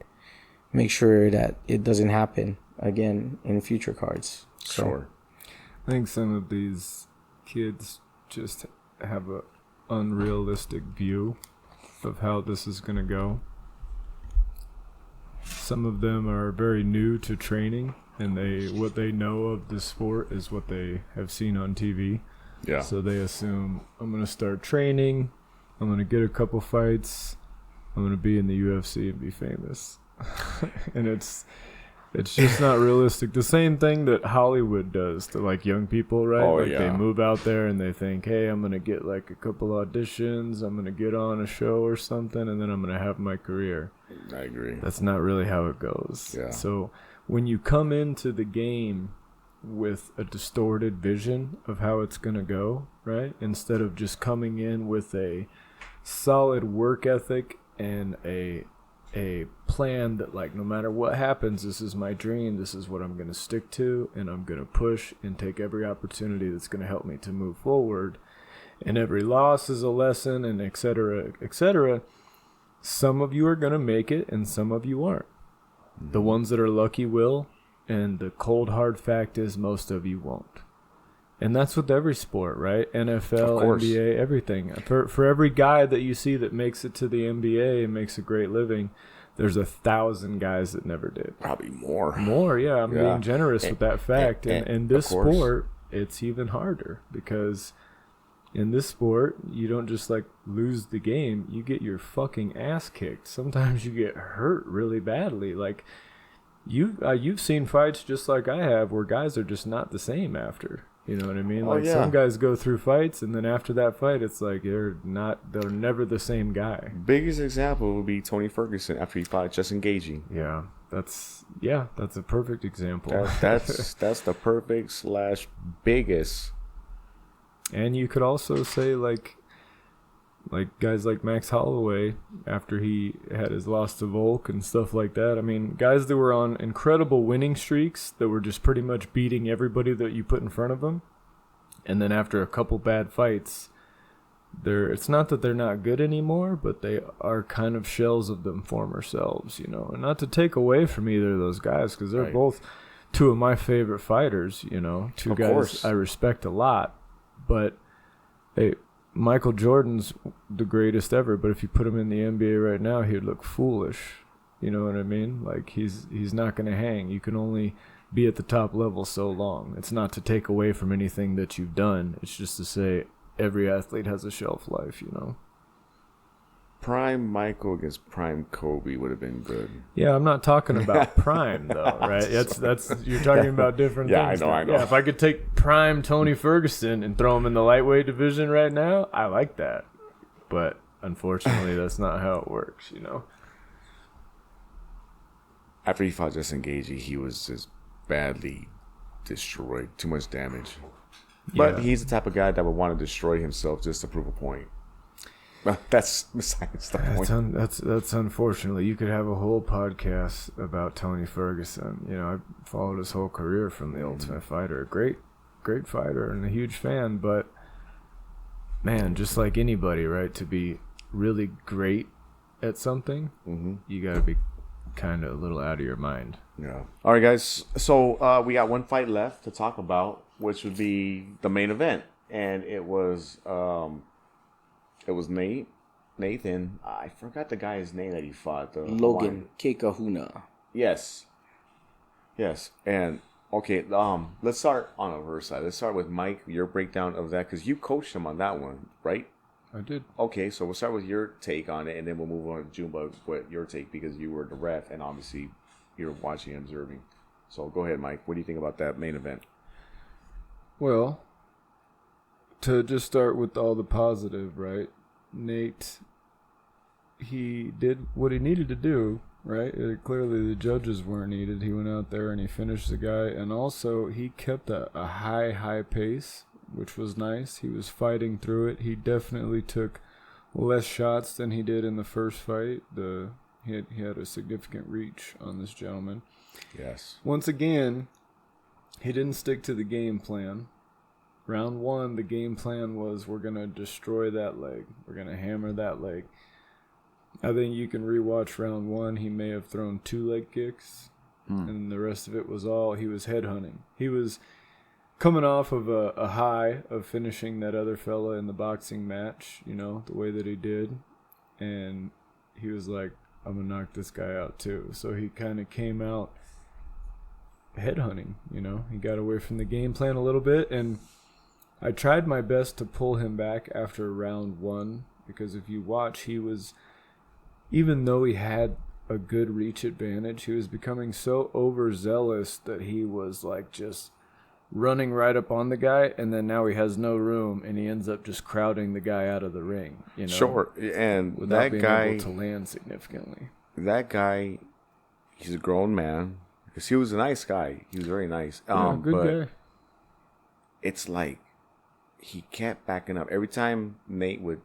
make sure that it doesn't happen again in future cards. So. Sure. I think some of these kids just have a unrealistic view of how this is going to go. Some of them are very new to training, and what they know of the sport is what they have seen on TV. Yeah. So they assume, I'm going to start training, I'm going to get a couple fights, I'm going to be in the UFC and be famous. And it's just not realistic. The same thing that Hollywood does to like young people, right? Oh, like yeah. They move out there and they think, hey, I'm going to get like a couple auditions, I'm going to get on a show or something, and then I'm going to have my career. I agree. That's not really how it goes. Yeah. So when you come into the game with a distorted vision of how it's going to go, right? Instead of just coming in with a solid work ethic and a plan that, like, no matter what happens, this is my dream, this is what I'm going to stick to, and I'm going to push and take every opportunity that's going to help me to move forward. And every loss is a lesson, and et cetera, et cetera. Some of you are going to make it, and some of you aren't. The ones that are lucky will, and the cold hard fact is most of you won't. And that's with every sport, right? NFL, NBA, everything. For every guy that you see that makes it to the NBA and makes a great living, there's 1,000 guys that never did. Probably more. More, yeah. I'm being generous with that fact. And in this sport, it's even harder, because in this sport, you don't just like lose the game, you get your fucking ass kicked. Sometimes you get hurt really badly. Like you've seen fights just like I have where guys are just not the same after. You know what I mean? Like some guys go through fights, and then after that fight, it's like they're never the same guy. Biggest example would be Tony Ferguson after he fought Justin Gaethje. Yeah, that's a perfect example. That's the perfect / biggest. And you could also say like guys like Max Holloway after he had his loss to Volk and stuff like that. I mean, guys that were on incredible winning streaks that were just pretty much beating everybody that you put in front of them. And then after a couple bad fights, it's not that they're not good anymore, but they are kind of shells of them former selves, you know. And not to take away from either of those guys, because they're both two of my favorite fighters, you know, two guys I respect a lot. But Michael Jordan's the greatest ever, but if you put him in the NBA right now, he'd look foolish. You know what I mean? Like he's not going to hang. You can only be at the top level so long. It's not to take away from anything that you've done. It's just to say every athlete has a shelf life, you know. Prime Michael against Prime Kobe would have been good. Yeah, I'm not talking about Prime though, right? That's you're talking about different things. Yeah, I know. Yeah, if I could take Prime Tony Ferguson and throw him in the lightweight division right now, I like that. But unfortunately, that's not how it works, you know. After he fought Justin Gaethje, he was just badly destroyed. Too much damage. But he's the type of guy that would want to destroy himself just to prove a point. That's besides the point. That's unfortunately. You could have a whole podcast about Tony Ferguson. You know, I followed his whole career from The Ultimate Fighter. Great fighter and a huge fan, but man, just like anybody, right? To be really great at something, you got to be kind of a little out of your mind. Yeah. All right, guys. So we got one fight left to talk about, which would be the main event, and it was Nathan. I forgot the guy's name that he fought. Logan Kekahuna. Yes. And okay, let's start on the reverse side. Let's start with Mike. Your breakdown of that, because you coached him on that one, right? I did. Okay, so we'll start with your take on it, and then we'll move on to Junbug with your take, because you were the ref, and obviously you're watching and observing. So go ahead, Mike. What do you think about that main event? Well, to just start with all the positive, right? Nate, he did what he needed to do, right? Clearly the judges weren't needed. He went out there and he finished the guy, and also he kept a high pace, which was nice. He was fighting through it. He definitely took less shots than he did in the first fight. He had a significant reach on this gentleman. Yes. Once again, he didn't stick to the game plan. Round one, the game plan was we're going to destroy that leg. We're going to hammer that leg. I think you can rewatch round one. He may have thrown 2 leg kicks, and the rest of it was all he was headhunting. He was coming off of a high of finishing that other fella in the boxing match, you know, the way that he did. And he was like, I'm going to knock this guy out too. So he kind of came out headhunting, you know. He got away from the game plan a little bit, and I tried my best to pull him back after round one, because if you watch, he was, even though he had a good reach advantage, he was becoming so overzealous that he was like just running right up on the guy, and then now he has no room, and he ends up just crowding the guy out of the ring, you know. Sure, and without that being guy able to land significantly. That guy, he's a grown man. Because he was a nice guy. He was very nice. Good guy. It's like he kept backing up. Every time Nate wasn't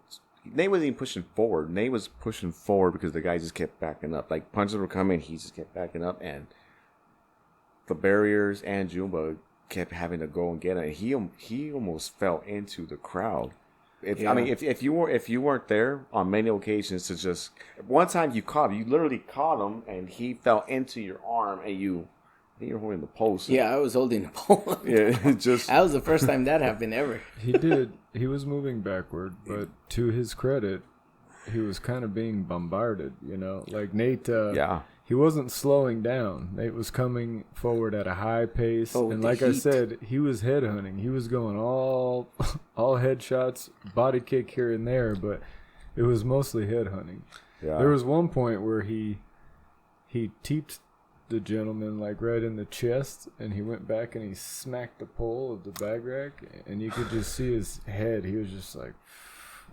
even pushing forward. Nate was pushing forward because the guy just kept backing up. Like, punches were coming, he just kept backing up. And the barriers and Junbug kept having to go and get it. He almost fell into the crowd. I mean, if you weren't there on many occasions, to just one time you literally caught him, and he fell into your arm, and I think you're holding the post. Yeah, I was holding the pole. Yeah, that was the first time that happened ever. He was moving backward, but to his credit, he was kind of being bombarded, you know. Like Nate, he wasn't slowing down. Nate was coming forward at a high pace, and like I said, he was headhunting. He was going all headshots, body kick here and there, but it was mostly headhunting. Yeah. There was one point where he teeped the gentleman like right in the chest, and he went back and he smacked the pole of the bag rack, and you could just see his head. He was just like,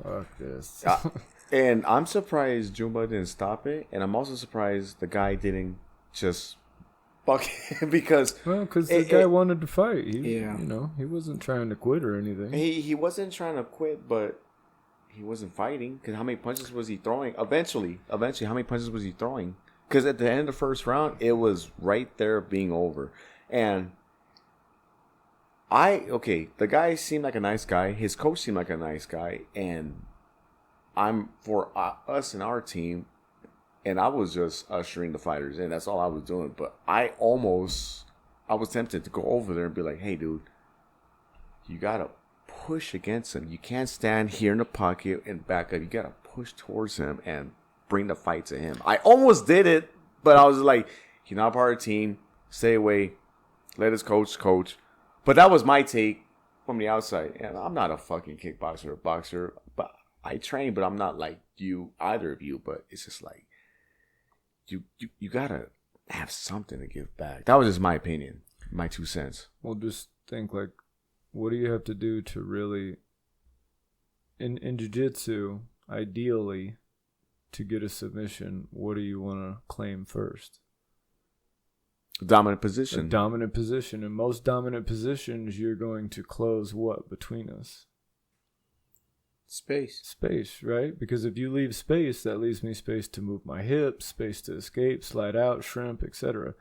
fuck this. And I'm surprised Junbug didn't stop it, and I'm also surprised the guy didn't just fuck him, because the guy wanted to fight. You know, he wasn't trying to quit or anything. He wasn't trying to quit, but he wasn't fighting, because how many punches was he throwing? Eventually, how many punches was he throwing? Because at the end of the first round, it was right there being over. And the guy seemed like a nice guy. His coach seemed like a nice guy. And I'm for us and our team, and I was just ushering the fighters in. That's all I was doing. But I was tempted to go over there and be like, hey, dude, you got to push against him. You can't stand here in the pocket and back up. You got to push towards him and bring the fight to him. I almost did it, but I was like, he's not part of the team. Stay away. Let his coach. But that was my take from the outside. And I'm not a fucking kickboxer or boxer, but I train, but I'm not like either of you. But it's just like, you gotta have something to give back. That was just my opinion, my 2 cents. Well, just think, like, what do you have to do to really, in jiu-jitsu, ideally, to get a submission, what do you want to claim first? Dominant position. A dominant position. In most dominant positions, you're going to close what between us? Space, right? Because if you leave space, that leaves me space to move my hips, space to escape, slide out, shrimp, etc.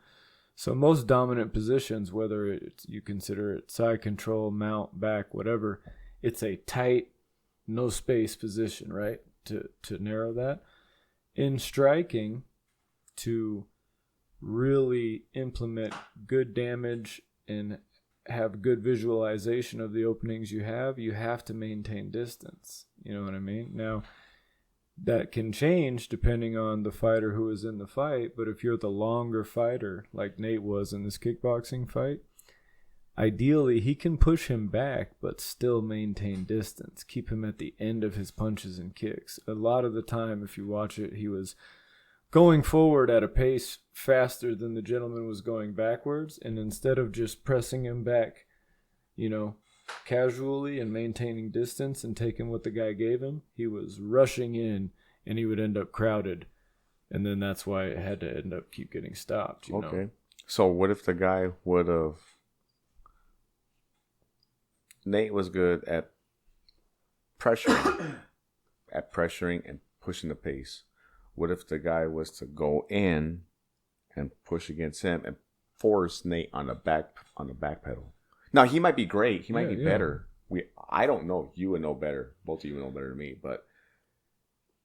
So most dominant positions, whether you consider it side control, mount, back, whatever, it's a tight, no space position, right? To narrow that. In striking, to really implement good damage and have good visualization of the openings you have to maintain distance. You know what I mean? Now, that can change depending on the fighter who is in the fight, but if you're the longer fighter, like Nate was in this kickboxing fight, ideally he can push him back but still maintain distance, keep him at the end of his punches and kicks. A lot of the time, if you watch it, he was going forward at a pace faster than the gentleman was going backwards, and instead of just pressing him back, casually and maintaining distance and taking what the guy gave him, he was rushing in, and he would end up crowded, and then that's why it had to end up keep getting stopped. You know? So what if the guy would have? Nate was good at pressuring, and pushing the pace. What if the guy was to go in and push against him and force Nate on the back pedal? Now he might be great. He might be better. I don't know. You would know better. Both of you would know better than me. But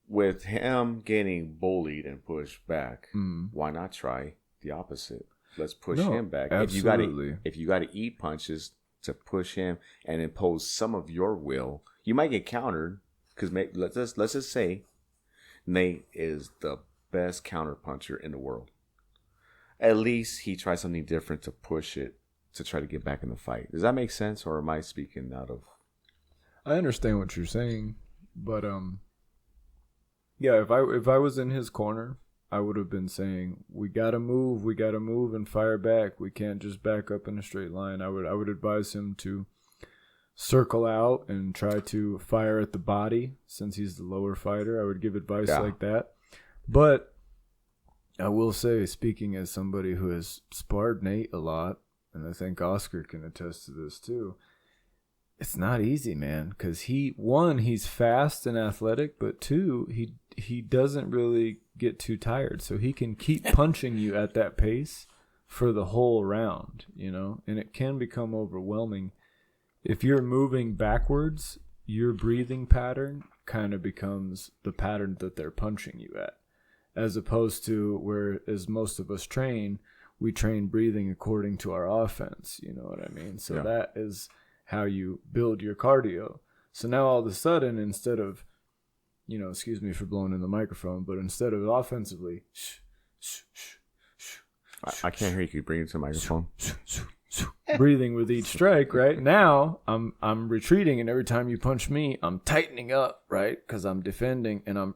with him getting bullied and pushed back, why not try the opposite? Let's push him back. Absolutely. If you got to eat punches to push him and impose some of your will, you might get countered. Because let's just say Nate is the best counter puncher in the world. At least he tries something different to push it to try to get back in the fight. Does that make sense, or am I speaking out of? I understand what you're saying, but if I was in his corner, I would have been saying we gotta move and fire back. We can't just back up in a straight line. I would advise him to circle out and try to fire at the body, since he's the lower fighter. I would give advice like that. But I will say, speaking as somebody who has sparred Nate a lot, and I think Oscar can attest to this too, it's not easy, man, because he's fast and athletic, but two, he doesn't really get too tired, so he can keep punching you at that pace for the whole round, and it can become overwhelming. If you're moving backwards, your breathing pattern kind of becomes the pattern that they're punching you at, as opposed to where, as most of us train, we train breathing according to our offense. You know what I mean? So that is how you build your cardio. So now all of a sudden, instead of, excuse me for blowing in the microphone, but instead of offensively, I can't hear you. Can you bring it to the microphone? Breathing with each strike, right? Now I'm retreating, and every time you punch me, I'm tightening up, right? Because I'm defending, and I'm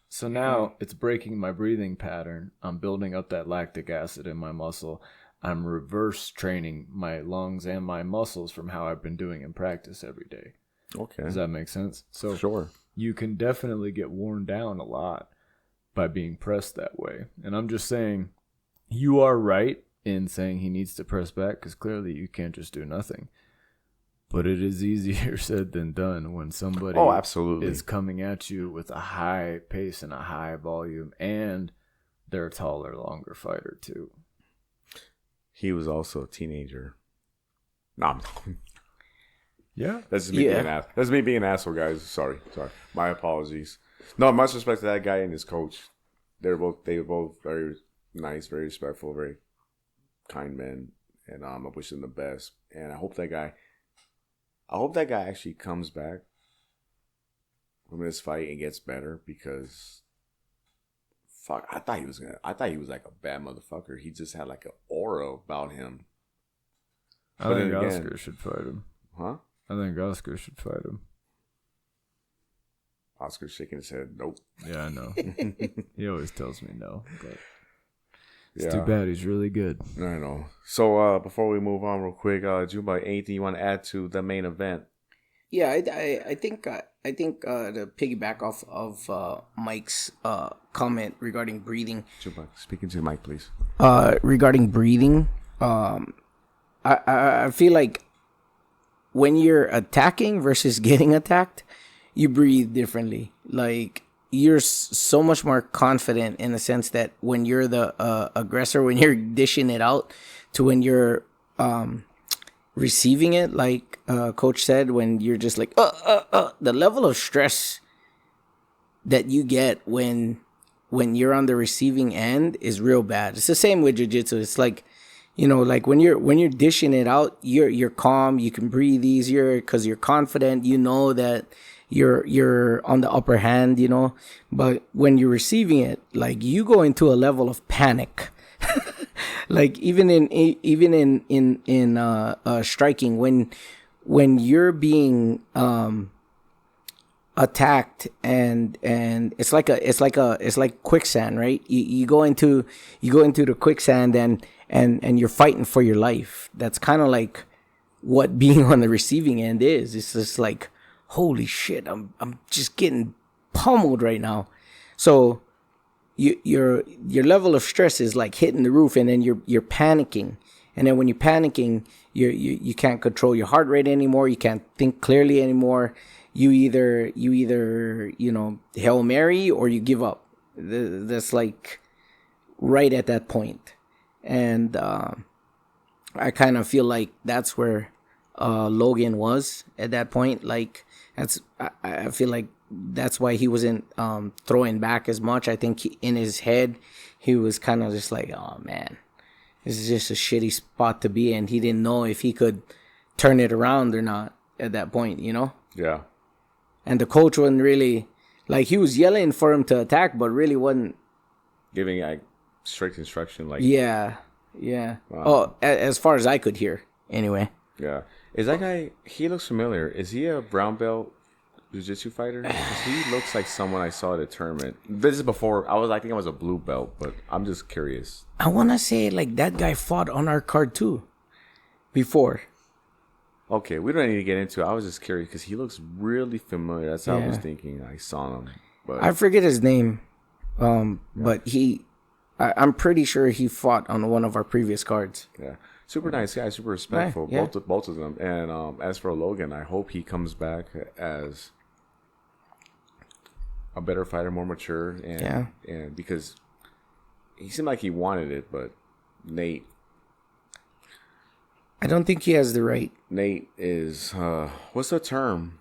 so now it's breaking my breathing pattern. I'm building up that lactic acid in my muscle. I'm reverse training my lungs and my muscles from how I've been doing in practice every day. Okay. Does that make sense? So sure. You can definitely get worn down a lot by being pressed that way. And I'm just saying, you are right in saying he needs to press back, because clearly you can't just do nothing. But it is easier said than done when somebody absolutely is coming at you with a high pace and a high volume, and they're a taller, longer fighter too. He was also a teenager. No, yeah. That's me being an ass. That's me being an asshole, guys. Sorry. My apologies. No, much respect to that guy and his coach. They were both very nice, very respectful, very kind men, and I wish them the best. And I hope that guy actually comes back from this fight and gets better, because fuck, I thought he was like a bad motherfucker. He just had like an aura about him. I think Oscar should fight him. Huh? I think Oscar should fight him. Oscar's shaking his head. Nope. Yeah, I know. He always tells me no, but it's too bad. He's really good. I know. So before we move on real quick, Junbug, anything you want to add to the main event? Yeah, I think to piggyback off of Mike's comment regarding breathing. Junbug, speaking to the mic, please. Regarding breathing, I feel like when you're attacking versus getting attacked, you breathe differently. Like, you're so much more confident in the sense that when you're the aggressor, when you're dishing it out, to when you're receiving it, like Coach said, when you're just like, the level of stress that you get when you're on the receiving end is real bad. It's the same with jiu-jitsu. It's like, you know, like when you're dishing it out, you're calm, you can breathe easier because you're confident, you know that you're on the upper hand, you know. But when you're receiving it, like, you go into a level of panic. Like, even in striking, when you're being attacked, and it's like quicksand, right? You go into the quicksand, and you're fighting for your life. That's kind of like what being on the receiving end is. It's just like, holy shit, I'm just getting pummeled right now. So your level of stress is like hitting the roof, and then you're panicking. And then when you're panicking, you can't control your heart rate anymore. You can't think clearly anymore. You either you know, Hail Mary, or you give up. That's like right at that point. And I kind of feel like that's where Logan was at that point. Like, I feel like that's why he wasn't throwing back as much. I think in his head, he was kind of just like, oh man, this is just a shitty spot to be in. He didn't know if he could turn it around or not at that point, you know? Yeah. And the coach wasn't really, like, he was yelling for him to attack, but really wasn't Giving like strict instruction, like. Yeah. Wow. Oh, as far as I could hear, anyway. Yeah. Is that guy? He looks familiar. Is he a brown belt jiu-jitsu fighter? 'Cause he looks like someone I saw at a tournament. This is before I think I was a blue belt, but I'm just curious. I want to say, like, that guy fought on our card too. Before. Okay, we don't need to get into it. I was just curious because he looks really familiar. That's how I was thinking. I saw him, but I forget his name. But I'm pretty sure he fought on one of our previous cards. Yeah, super nice guy, super respectful, Yeah. both of them. And as for Logan, I hope he comes back as a better fighter, more mature, and because he seemed like he wanted it, but Nate, I don't think he has the right. Nate is what's the term?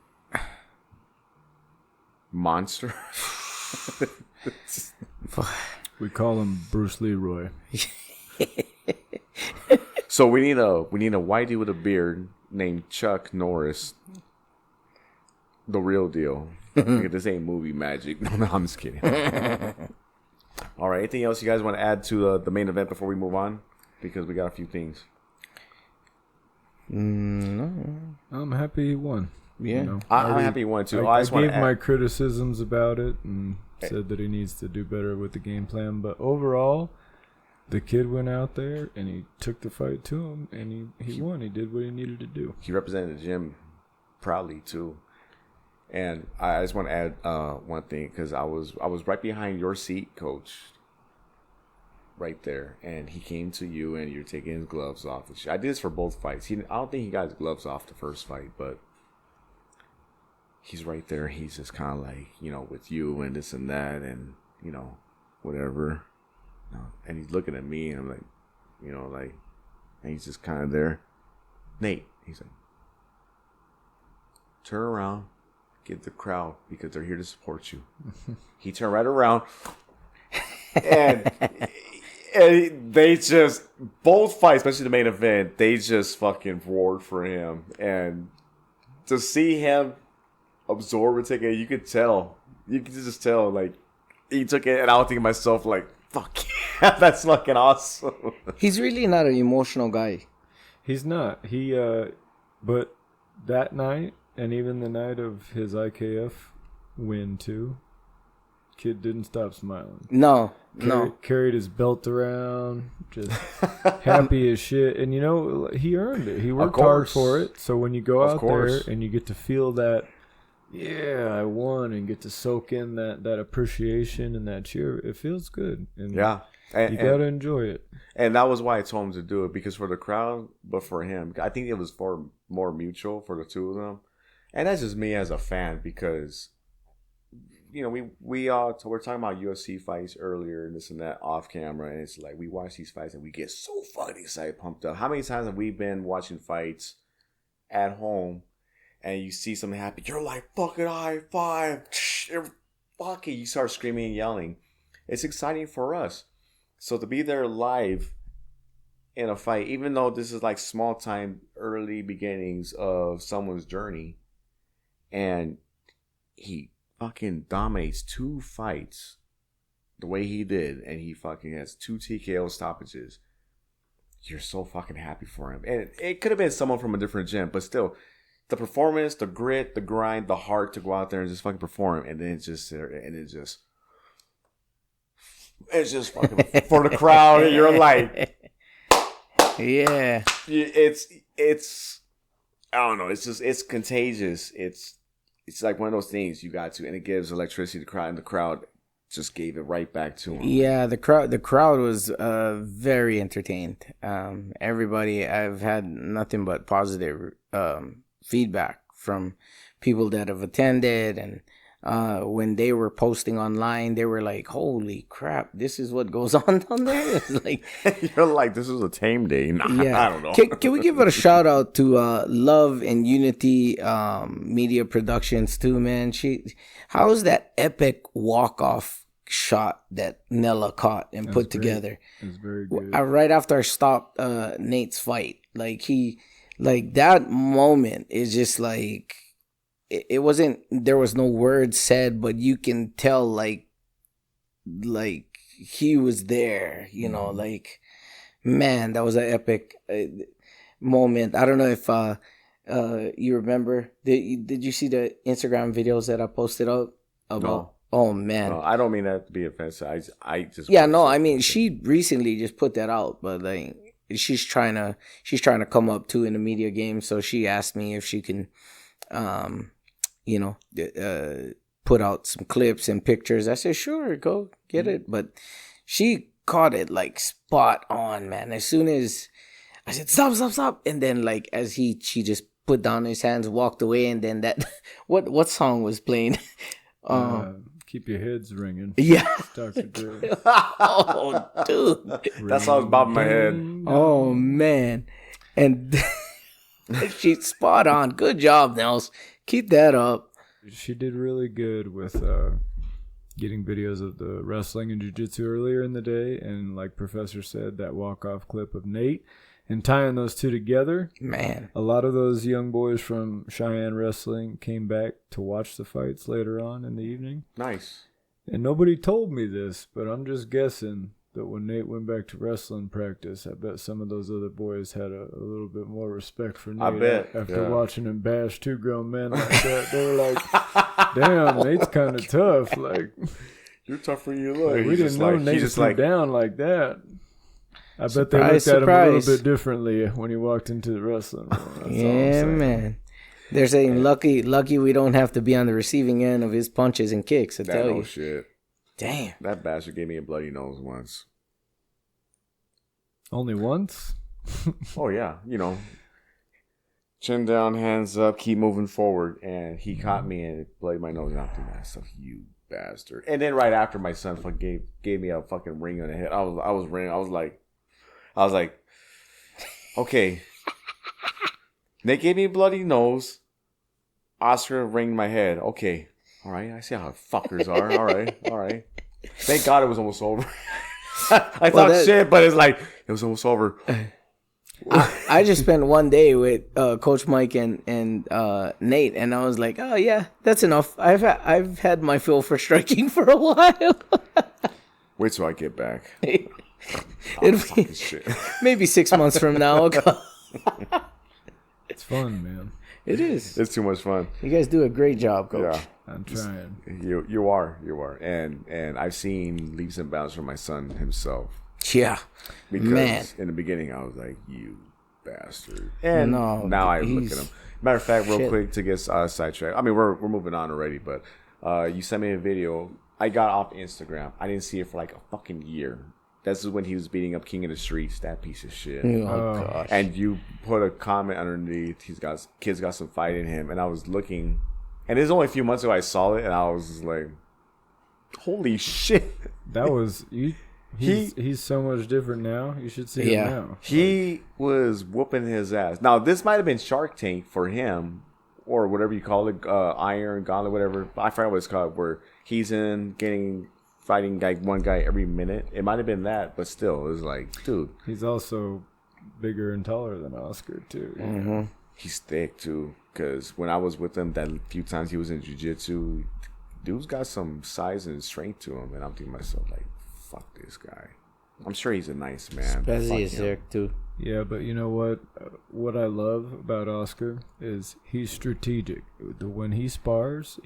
Monster. We call him Bruce Leroy. So we need a white dude with a beard named Chuck Norris. The real deal. This ain't movie magic. No, I'm just kidding. All right. Anything else you guys want to add to the main event before we move on? Because we got a few things. No. I'm happy he won. Yeah. You know, I'm happy he won too. I just want gave my criticisms about it and said that he needs to do better with the game plan. But overall, the kid went out there and he took the fight to him, and he won. He did what he needed to do. He represented the gym proudly too. And I just want to add one thing, because I was right behind your seat, Coach. Right there, and he came to you, and you're taking his gloves off. I did this for both fights. I don't think he got his gloves off the first fight, but he's right there. He's just kind of like, you know, with you and this and that, and you know, whatever. And he's looking at me, and I'm like, you know, like, and he's just kind of there. Nate, he's like, turn around, get the crowd because they're here to support you. He turned right around, and. And they just, both fights, especially the main event, they just fucking roared for him. And to see him absorb and take it, you could tell. You could just tell, like, he took it, and I was thinking to myself, like, fuck yeah, that's fucking awesome. He's really not an emotional guy. He's not. But that night, and even the night of his IKF win too, kid didn't stop smiling. No. Carried his belt around, just happy as shit. And, you know, he earned it. He worked hard for it. So when you go out there and you get to feel that, yeah, I won, and get to soak in that appreciation and that cheer, it feels good. And You gotta enjoy it. And that was why I told him to do it, because for the crowd, but for him, I think it was for more mutual for the two of them. And that's just me as a fan, because we're talking about UFC fights earlier and this and that off camera, and it's like we watch these fights and we get so fucking excited, pumped up. How many times have we been watching fights at home and you see something happen, you're like, fucking high five, fuck it, you start screaming and yelling. It's exciting for us. So to be there live in a fight, even though this is like small time, early beginnings of someone's journey, and he fucking dominates 2 fights the way he did, and he fucking has 2 TKO stoppages, you're so fucking happy for him. And it could have been someone from a different gym, but still, the performance, the grit, the grind, the heart to go out there and just fucking perform, and then it's just fucking for the crowd, and you're like, yeah, it's I don't know, it's contagious. It's like one of those things you got to, and it gives electricity to the crowd, and the crowd just gave it right back to him. Yeah, the crowd was very entertained. Everybody, I've had nothing but positive feedback from people that have attended, and when they were posting online, they were like, "Holy crap, this is what goes on down there." It's like you're like, "This is a tame day." Nah, yeah. I don't know. Can we give it a shout out to Love and Unity Media Productions too, man? How's that epic walk off shot that Nella caught and put together? It's very good. Right after I stopped Nate's fight, like that moment is just like. It wasn't, there was no words said, but you can tell like he was there, like, man, that was an epic moment. I don't know if you remember, did you see the Instagram videos that I posted up about? No. Oh man. No, I don't mean that to be offensive. I just I mean, she recently just put that out, but like she's trying to come up too in the media game, so she asked me if she can put out some clips and pictures. I said, sure, go get it. But she caught it like spot on, man. As soon as I said, stop. And then like as she just put down his hands, walked away. And then that, what song was playing? Keep your heads ringing. Yeah. Dr. Dre. Oh, dude. That song's bobbing my head. Oh, man. And she's spot on. Good job, Nels. Keep that up. She did really good with getting videos of the wrestling and jiu-jitsu earlier in the day, and like Professor said, that walk-off clip of Nate, and tying those two together. Man. A lot of those young boys from Cheyenne Wrestling came back to watch the fights later on in the evening. Nice. And nobody told me this, but I'm just guessing that when Nate went back to wrestling practice, I bet some of those other boys had a little bit more respect for Nate. I bet. After watching him bash 2 grown men like that, they were like, damn, Nate's kind of tough. Like, you're tougher than you look. We didn't know Nate threw down like that. I bet they looked at him a little bit differently when he walked into the wrestling room. Yeah, man. They're saying, lucky we don't have to be on the receiving end of his punches and kicks, I tell you. No shit. Damn. That bastard gave me a bloody nose once. Only once? Oh, yeah. Chin down, hands up, keep moving forward. And he caught me and bloodied my nose. Not doing that stuff, you bastard. And then right after, my son gave me a fucking ring on the head. I was like, okay. They gave me a bloody nose. Oscar ringed my head. Okay. All right. I see how fuckers are. All right. Thank God it was almost over. I thought shit, but it's like, it was almost over. I just spent one day with Coach Mike and Nate, and I was like, oh yeah, that's enough. I've had my fill for striking for a while. Wait till I get back. It'll be, shit. Maybe 6 months from now. It's fun, man. It is. It's too much fun. You guys do a great job, Coach. Yeah. I'm trying. You are. And I've seen leaps and bounds from my son himself. Yeah. Because in the beginning I was like, you bastard. And now I look at him. Matter of fact, real quick to get sidetracked. I mean, we're moving on already, but you sent me a video. I got off Instagram. I didn't see it for like a fucking year. This is when he was beating up King of the Streets. That piece of shit. Oh gosh. And you put a comment underneath. Kids got some fight in him, and I was looking, and it was only a few months ago I saw it, and I was just like, "Holy shit!" That was you. He's so much different now. You should see him now. He was whooping his ass. Now this might have been Shark Tank for him, or whatever you call it, Iron Gauntlet, whatever. I forgot what it's called. Where he's fighting like one guy every minute. It might have been that, but still, it was like, dude. He's also bigger and taller than Oscar too. Mm-hmm. He's thick too. Because when I was with him that few times he was in jiu-jitsu, dude's got some size and strength to him, and I'm thinking to myself like, fuck this guy. I'm sure he's a nice man. Spezzy is there too. Yeah, but you know what? What I love about Oscar is he's strategic. When he spars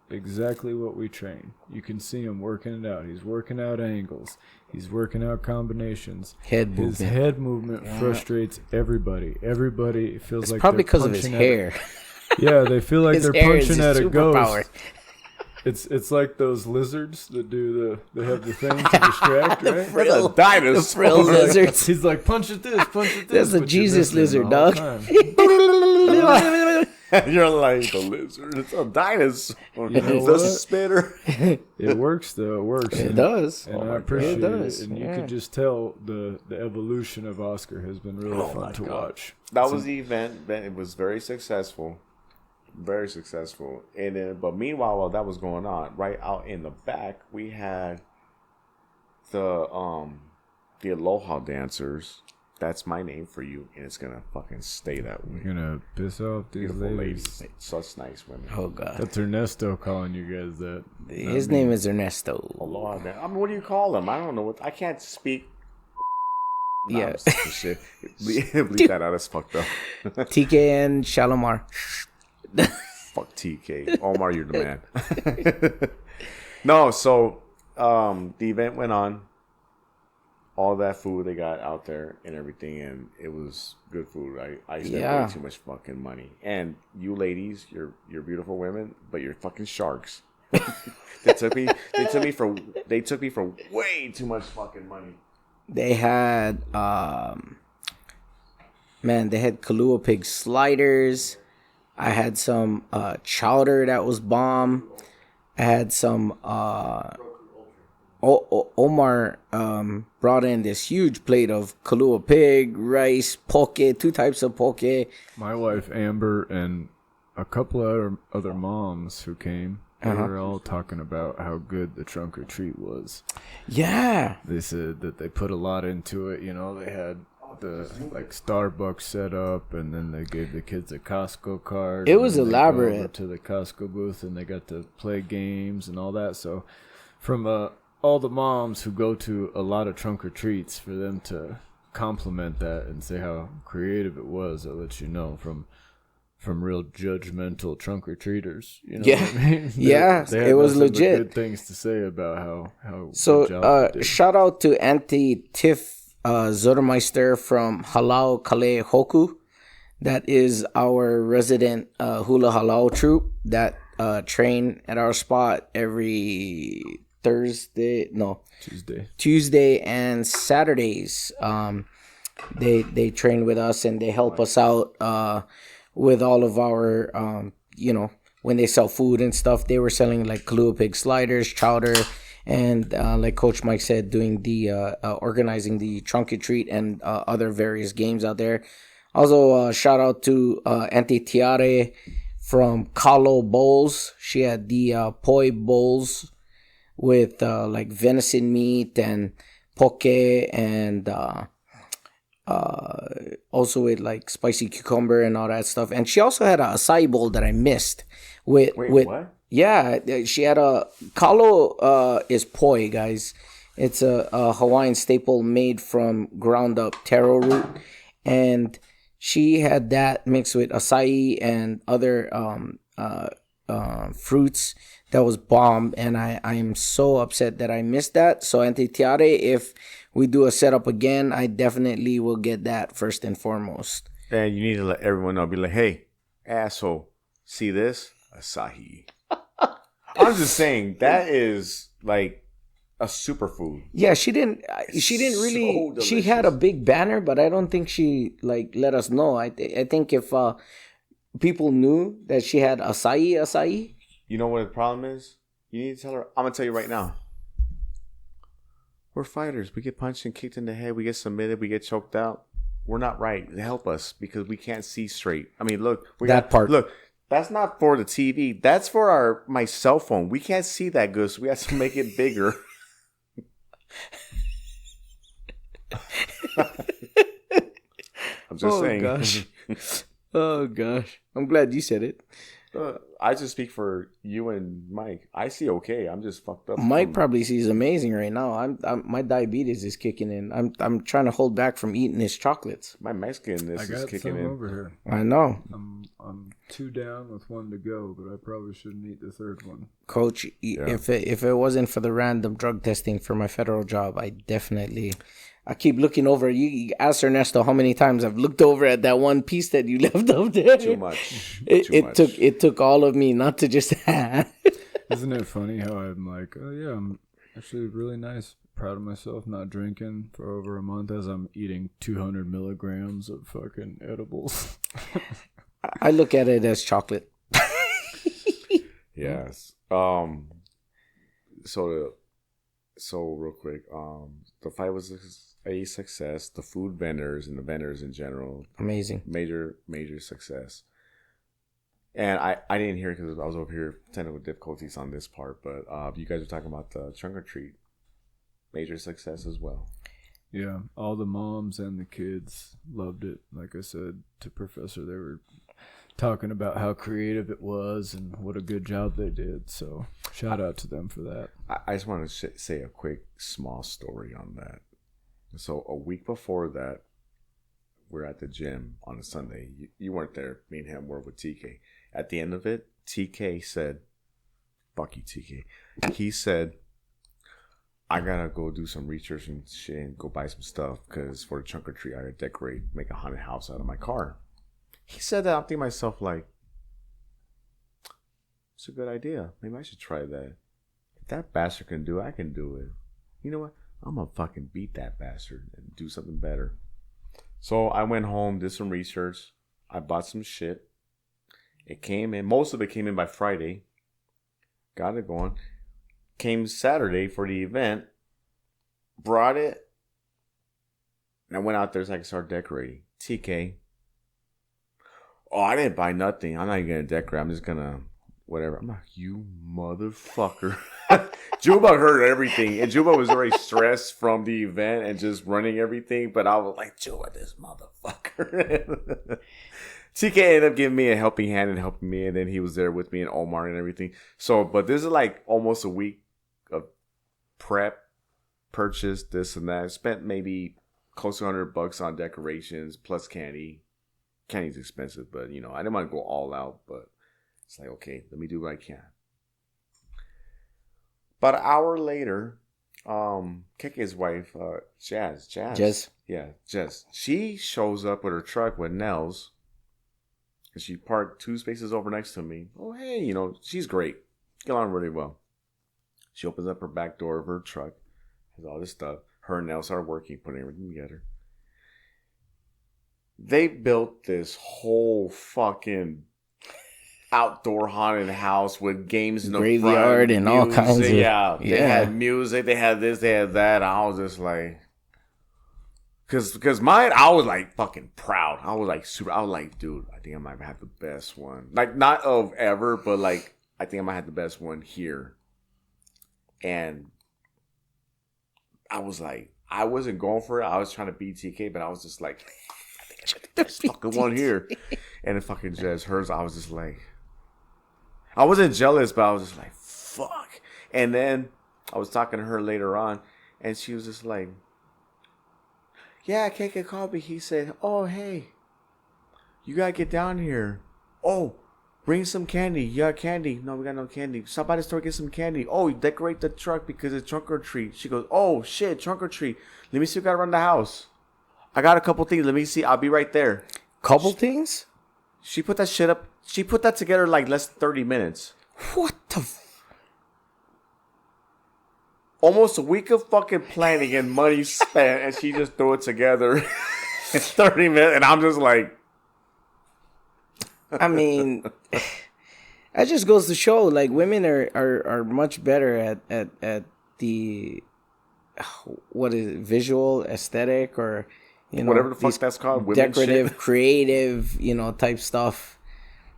exactly what we train. You can see him working it out. He's working out angles. He's working out combinations. His head movement frustrates everybody. Everybody feels like probably because of his hair. Yeah, they feel like they're punching at a ghost. It's like those lizards that they have the thing to distract, right? Frill, that's a dinosaur. The frill lizards. He's like, punch at this. That's a Jesus lizard, dog. You're like the lizard. It's a dinosaur. You know it's a spitter. It works though. It works. It does. And I appreciate it. And you could just tell the evolution of Oscar has been really fun to watch. That was the event. It was very successful. Very successful. And then, but meanwhile, while that was going on, right out in the back, we had the Aloha dancers. That's my name for you, and it's gonna fucking stay that way. You're gonna piss off these ladies. Such nice women. Oh god. That's Nesto calling you guys that. His name is Ernesto. Aloha. I mean, what do you call them? I don't know what. I can't speak. Yeah. Shit. Bleep that out. That's fucked up. TK and Shalimar. Fuck TK. Omar, you're the man. No, so the event went on. All that food they got out there and everything, and it was good food. I spent way too much fucking money. And you ladies, you're beautiful women, but you're fucking sharks. They took me for way too much fucking money. They had they had Kahlua pig sliders. I had some chowder that was bomb. I had some Omar brought in this huge plate of Kahlua pig, rice, poke, 2 types of poke. My wife Amber and a couple of other moms who came, they were all talking about how good the trunk or treat was. Yeah. They said that they put a lot into it. You know, they had the Starbucks set up, and then they gave the kids a Costco card. It was elaborate. elaborate. Over to the Costco booth, and they got to play games and all that. So from all the moms who go to a lot of trunk or treats, for them to compliment that and say how creative it was, that lets you know from real judgmental trunk or treaters. You know what I mean? They it was legit. Good things to say about how So good job they did. shout out to Auntie Tiff Zodermeister from Halau Kale Hoku. That is our resident hula halau troupe that train at our spot every Tuesday and Saturdays. They train with us, and they help us out with all of our when they sell food and stuff. They were selling like Kahlua pig sliders, chowder, and like Coach Mike said, doing the organizing the trunk or treat and other various games out there. Also, shout out to Auntie Tiare from Kalo Bowls. She had the poi bowls with like venison meat and poke, and also with like spicy cucumber and all that stuff. And she also had a acai bowl that I missed with what? Yeah, she had a kalo is poi, guys. It's a Hawaiian staple made from ground up taro root, and she had that mixed with acai and other fruits. That was bomb, and I am so upset that I missed that. So Auntie Tiare, if we do a setup again, I definitely will get that first and foremost. And you need to let everyone know. Be like, hey, asshole, see this? Asahi. I'm just saying, that is like a superfood. Yeah, she didn't really. So She had a delicious. big banner, but I don't think she like let us know. I think if people knew that she had acai. You know what the problem is? You need to tell her. I'm gonna tell you right now. We're fighters. We get punched and kicked in the head. We get submitted. We get choked out. We're not right. Help us because we can't see straight. I mean, look. That part. Look, that's not for the TV. That's for my cell phone. We can't see that good, so we have to make it bigger. I'm just saying. Gosh. Oh gosh. I'm glad you said it. I just speak for you and Mike. I see okay. I'm just fucked up. Mike probably sees amazing right now. I'm my diabetes is kicking in. I'm trying to hold back from eating his chocolates. My Mexicanness I is got kicking some in. over here. I know, I'm 2 down with 1 to go, but I probably shouldn't eat the 3rd one. Coach. If it wasn't for the random drug testing for my federal job, I keep looking over. You asked Ernesto how many times I've looked over at that one piece that you left up there. Too much. It took all of me not to just. Isn't it funny how I'm like, oh yeah, I'm actually really nice, proud of myself, not drinking for over a month as I'm eating 200 milligrams of fucking edibles. I look at it as chocolate. Yes. So real quick, the fight was a success. The food vendors and the vendors in general, Amazing. major success. And I didn't hear it because I was over here technical difficulties on this part. But you guys were talking about the trunk or treat, major success as well. Yeah, all the moms and the kids loved it. Like I said to Professor, they were talking about how creative it was and what a good job they did. So shout out to them for that. I just want to say a quick small story on that. So a week before that, we're at the gym on a Sunday. You weren't there. Me and him were with TK. At the end of it, TK said, fuck you, TK. He said, I gotta go do some research and shit and go buy some stuff because for the trunk or treat, I gotta decorate, make a haunted house out of my car. He said that. I'm thinking to myself, like, it's a good idea. Maybe I should try that. If that bastard can do it, I can do it. You know what? I'm gonna fucking beat that bastard and do something better. So I went home, did some research. I bought some shit. It came in. Most of it came in by Friday. Got it going. Came Saturday for the event. Brought it. And I went out there so I could start decorating. TK. Oh, I didn't buy nothing. I'm not even going to decorate. I'm just going to whatever. I'm like, you motherfucker. Junbug heard everything. And Junbug was very stressed from the event and just running everything. But I was like, Junbug, this motherfucker. TK ended up giving me a helping hand and helping me. And then he was there with me and Omar and everything. So, but this is like almost a week of prep, purchase, this and that. Spent maybe close to $100 on decorations plus candy. Candy's expensive, but you know, I didn't want to go all out, but it's like, okay, let me do what I can. About an hour later, Keke's wife, Jazz. Yeah, Jazz. She shows up with her truck with Nels. And she parked 2 spaces over next to me. Oh, hey, you know, she's great. Get on really well. She opens up her back door of her truck. Has all this stuff. Her and Nels are working, putting everything together. They built this whole fucking outdoor haunted house with games in the graveyard front, and all kinds of They had music, they had this, they had that. I was just like, because mine, I was like fucking proud. I was like, dude, I think I might have the best one. Like not of ever, but like I think I might have the best one here. And I was like, I wasn't going for it. I was trying to beat TK, but I was just like, I think I got the best fucking one here. And it fucking just hers. I was just like, I wasn't jealous, but I was just like, fuck. And then I was talking to her later on, and she was just like, yeah, KK called me. He said, oh, hey, you got to get down here. Oh, bring some candy. You got candy? No, we got no candy. Stop by the store, get some candy. Oh, decorate the truck because it's trunk or treat. She goes, oh, shit, trunk or treat. Let me see if I got around the house. I got a couple things. Let me see. I'll be right there. Couple things? She put that shit up. She put that together in like less than 30 minutes. What the? almost a week of fucking planning and money spent, and she just threw it together in 30 minutes, and I'm just like, I mean, that just goes to show, like, women are much better at the what is it, visual aesthetic, or whatever the fuck that's called, decorative, shit. creative, type stuff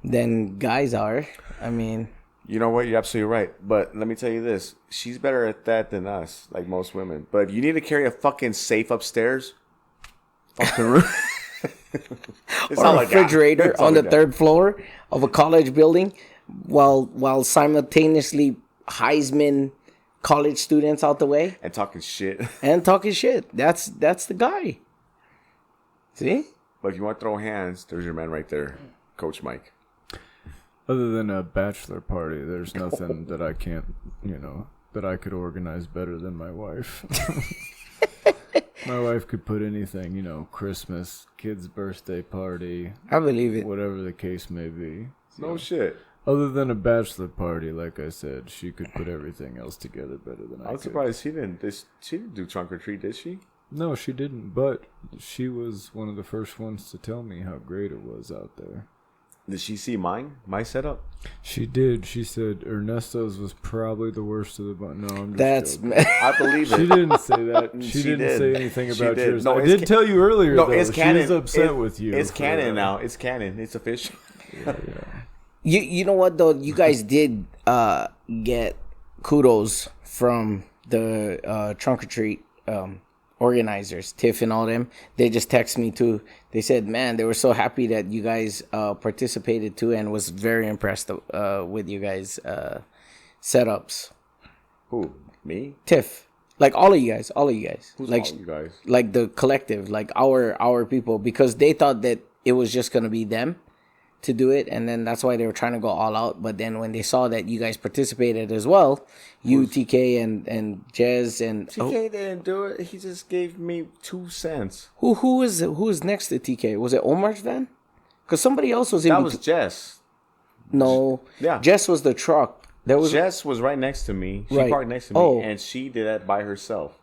than guys are. I mean, you know what? You're absolutely right. But let me tell you this: she's better at that than us, like most women. But if you need to carry a fucking safe upstairs, fucking room. or a refrigerator on the third floor of a college building, while simultaneously Heisman college students out the way and talking shit. That's the guy. See? But if you want to throw hands, there's your man right there, Coach Mike. Other than a bachelor party, there's nothing that I can't, that I could organize better than my wife. My wife could put anything, Christmas, kid's birthday party. I believe it. Whatever the case may be. No shit. Other than a bachelor party, like I said, she could put everything else together better than I could. I was surprised she didn't do trunk or treat, did she? No, she didn't, but she was one of the first ones to tell me how great it was out there. Did she see my setup? She did. She said Ernesto's was probably the worst of the bunch. No, I'm just That's joking. I believe it. She didn't say that. She didn't did. say anything She about did. yours. No, I did tell you earlier, no, though. it's canon. She was upset with you. It's canon now. It's canon. It's official. Yeah. You know what, though? You guys did get kudos from the trunk or treat organizers, Tiff and all them. They just text me too. They said, man, they were so happy that you guys participated too, and was very impressed with you guys setups. Who? Me? Tiff, like all of you guys. Who's like all you guys? Like the collective, like our people, because they thought that it was just gonna be them to do it, and then that's why they were trying to go all out. But then when they saw that you guys participated as well, TK and Jez and TK didn't do it. He just gave me 2 cents. who is next to TK? Was it Omar's van? Because somebody else was in. That was Jess. No, Yeah. Jess was the truck. There was Jess was right next to me. She Right. parked next to me, Oh. and she did that by herself.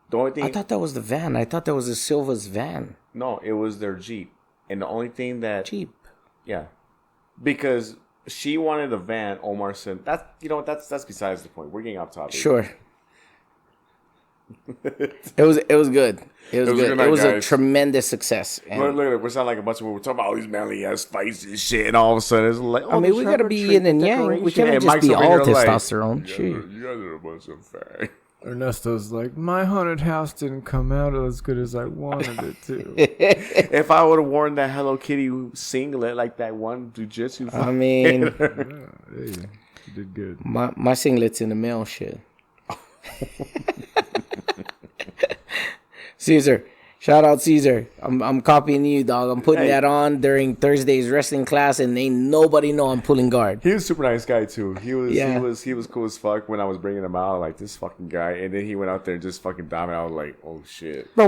The only thing, I thought that was the van. I thought that was the Silva's van. no, it was their Jeep, and the only thing that Jeep. Yeah, because she wanted a van. Omar said, "That's that's besides the point. We're getting off topic." Sure. It was good. It was good. good night, It was a guys. tremendous success. And Look at it. We sound like a bunch of people. We're talking about all these manly ass fights and shit, and all of a sudden it's like, I mean, we gotta be yin and yang. We can't just be all testosterone. Shit. You guys are a bunch of fag. Ernesto's like, my haunted house didn't come out as good as I wanted it to. If I would have worn that Hello Kitty singlet like that one jujitsu, I mean, Yeah, hey, you did good. my singlet's in the mail. Shit. Cesar, shout out Cesar. I'm copying you, dog. I'm putting that on during Thursday's wrestling class, and ain't nobody know I'm pulling guard. he was a super nice guy too. He was Yeah. he was cool as fuck when I was bringing him out. Like this fucking guy, and then he went out there and just fucking dominated. I was like, oh shit. Bro,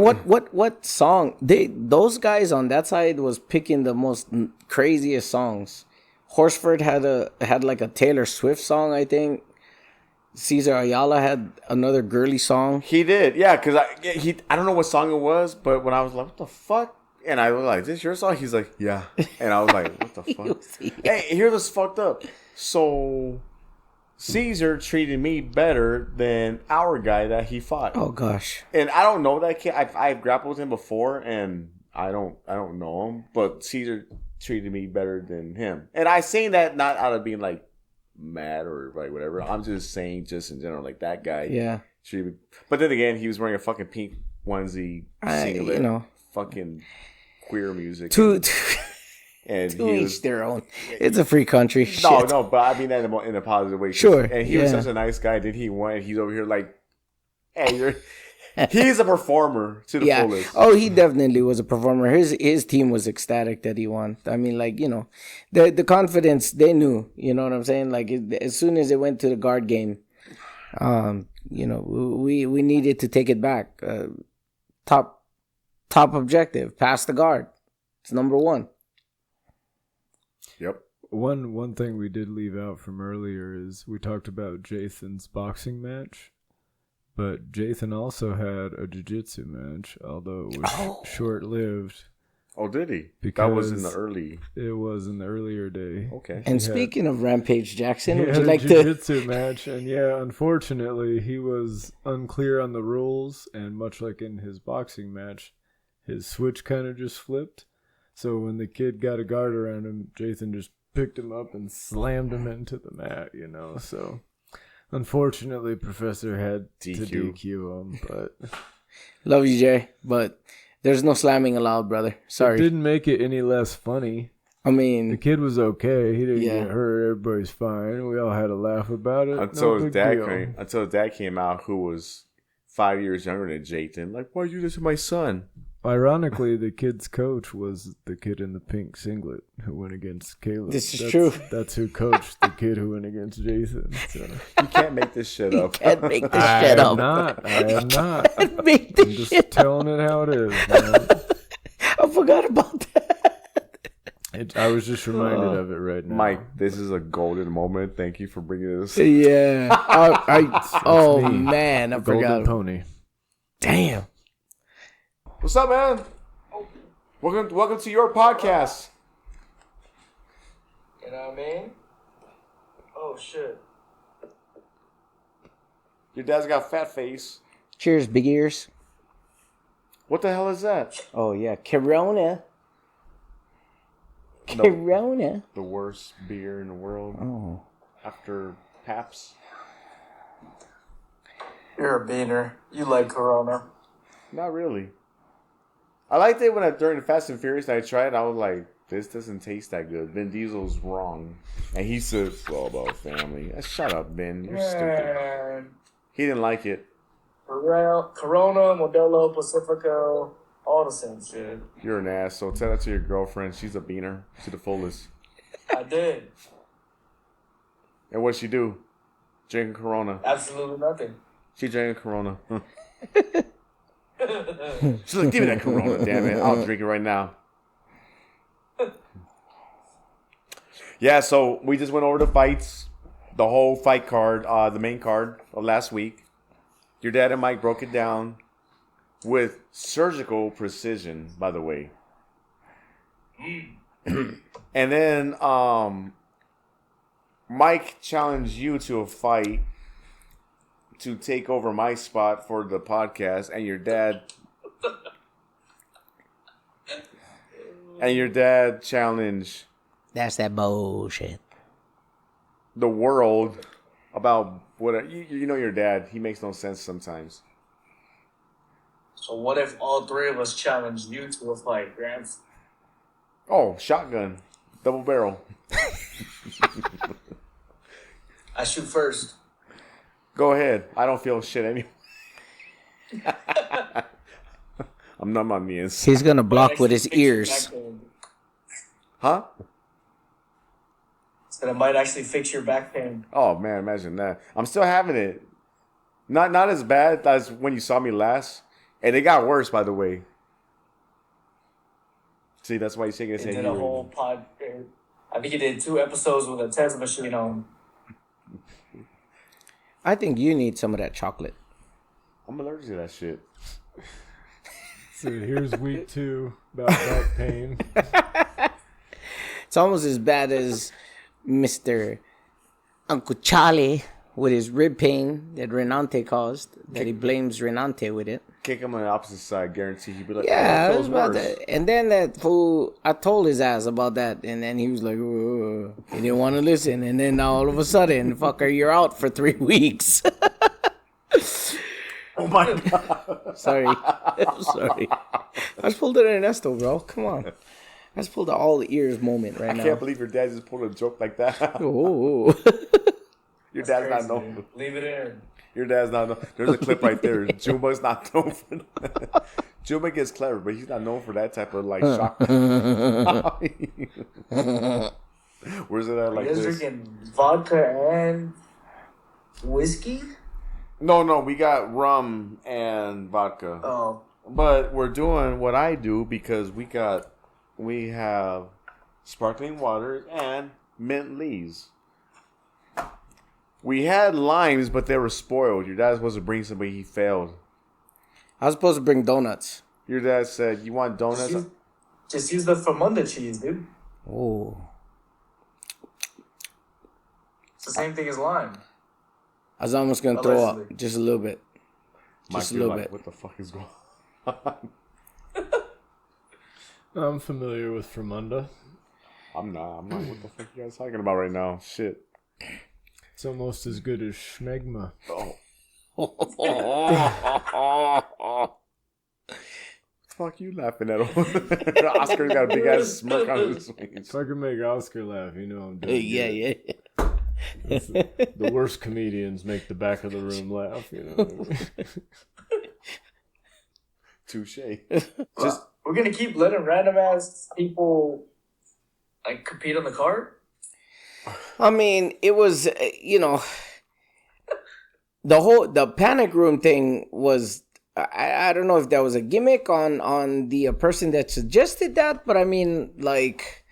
what song? Those guys on that side was picking the most craziest songs. Horsford had like a Taylor Swift song, I think. Cesar Ayala had another girly song. He did, yeah, because I don't know what song it was, but when I was like, what the fuck? And I was like, is this your song? He's like, yeah. And I was like, what the fuck? Hey, here's what's fucked up. So Cesar treated me better than our guy that he fought. Oh gosh. And I don't know that kid. I've grappled with him before, and I don't know him, but Cesar treated me better than him. And I saying that not out of being like mad or like whatever. I'm just saying, just in general, like that guy. Yeah. treated me. But then again, he was wearing a fucking pink onesie, singlet, fucking queer music, and to he each was. their own. It's a free country. No, Shit. no, but I mean that in a positive way. Sure. And he was such a nice guy. Then he won. He's over here like, hey, you're. He's a performer to the fullest. Oh, he definitely was a performer. His team was ecstatic that he won. I mean, like, the confidence, they knew, you know what I'm saying? Like, as soon as it went to the guard game, we needed to take it back. Top objective, pass the guard. It's number one. Yep. One thing we did leave out from earlier is we talked about Jathan's boxing match. But Jathan also had a jiu-jitsu match, although it was short-lived. Oh, did he? Because that was in the early. It was in the earlier day. Okay. And speaking of Rampage Jackson, he would had you like a to? jiu-jitsu match, and yeah, unfortunately, he was unclear on the rules, and much like in his boxing match, his switch kind of just flipped. So when the kid got a guard around him, Jathan just picked him up and slammed him into the mat. So unfortunately, Professor had to DQ him, but Love you, Jay, but there's no slamming allowed, brother. Sorry. It didn't make it any less funny. I mean, the kid was okay. He didn't get hurt. Everybody's fine. We all had a laugh about it. Until his dad came out, who was 5 years younger than Jathan. Like, why you do this to my son? Ironically, the kid's coach was the kid in the pink singlet who went against Caleb. This is true. That's who coached the kid who went against Jathan. So. You can't make this shit up. You can't make this shit up. I am not. Make this I'm just shit telling it how it is, man. I forgot about that. I was just reminded of it right now. Mike, this is a golden moment. Thank you for bringing this. Yeah. It's me, man, I Golden forgot. Pony. Damn. What's up, man? Welcome to your podcast. You know what I mean? Oh, shit. Your dad's got fat face. Cheers, big ears. What the hell is that? Oh, yeah. Corona. Corona. The worst beer in the world. Oh. After Paps. You're a beaner. You like Corona. Not really. I liked it when during the Fast and Furious I tried it. I was like, this doesn't taste that good. Vin Diesel's wrong. And he said, it's all about family. Shut up, Ben. You're stupid. He didn't like it. Corona, Modelo, Pacifico, all the same shit. You're an ass. So tell that to your girlfriend. She's a beaner to the fullest. I did. And what'd she do? Drinking Corona. Absolutely nothing. She drank Corona. She's like, give me that Corona, damn it. I'll drink it right now. Yeah, so we just went over the fights. The whole fight card, the main card of last week. Your dad and Mike broke it down with surgical precision, by the way. And then Mike challenged you to a fight to take over my spot for the podcast, and your dad challenged That's that bullshit. the world about what you know. Your dad, he makes no sense sometimes. So what if all three of us challenged you to a fight, Grant? Oh, shotgun, double barrel. I shoot first. Go ahead. I don't feel shit anyway. I'm numb on the inside. He's gonna block with his ears. Huh? So it might actually fix your back pain. Oh man, imagine that. I'm still having it. Not as bad as when you saw me last. And it got worse, by the way. See, that's why he's shaking his He head. did a whole pod. I think he did 2 episodes with a test machine on. I think you need some of that chocolate. I'm allergic to that shit. So here's week 2 about back pain. It's almost as bad as Mr. Uncle Charlie with his rib pain that Renante caused. That he blames Renante with it. Kick him on the opposite side, guarantee he'd be like, Yeah, oh, it was about that. And then that fool, I told his ass about that, and then he was like, "Ugh." He didn't want to listen. And then all of a sudden, fucker, you're out for 3 weeks. Oh my god. Sorry. I'm sorry. I just pulled it in Nesto, bro. Come on. I just pulled the all the ears moment right now. I can't believe your dad just pulled a joke like that. Oh. Your dad's not known. Leave it in. Your dad's not known. There's a clip right there. Junbug's not known for that. Junbug gets clever, but he's not known for that type of like shock. Where's it at like You guys this? drinking vodka and whiskey? No, we got rum and vodka. Oh. But we're doing what I do because we have sparkling water and mint leaves. We had limes, but they were spoiled. Your dad was supposed to bring somebody. He failed. I was supposed to bring donuts. Your dad said, "You want donuts?" Just use the Famunda cheese, dude. Oh. It's the same thing as lime. I was almost going to throw up just a little bit. Just a little bit. What the fuck is going on? I'm familiar with Famunda. I'm not. What the fuck you guys talking about right now? Shit. It's almost as good as Schmegma. Oh. Fuck you laughing at him. Oscar's got a big ass smirk on his face. If I can make Oscar laugh, you know I'm doing Yeah. The worst comedians make the back of the room laugh, you know. Touche. We're gonna keep letting random ass people like compete on the card. I mean, it was, the panic room thing was, I don't know if that was a gimmick on the person that suggested that, but I mean, like,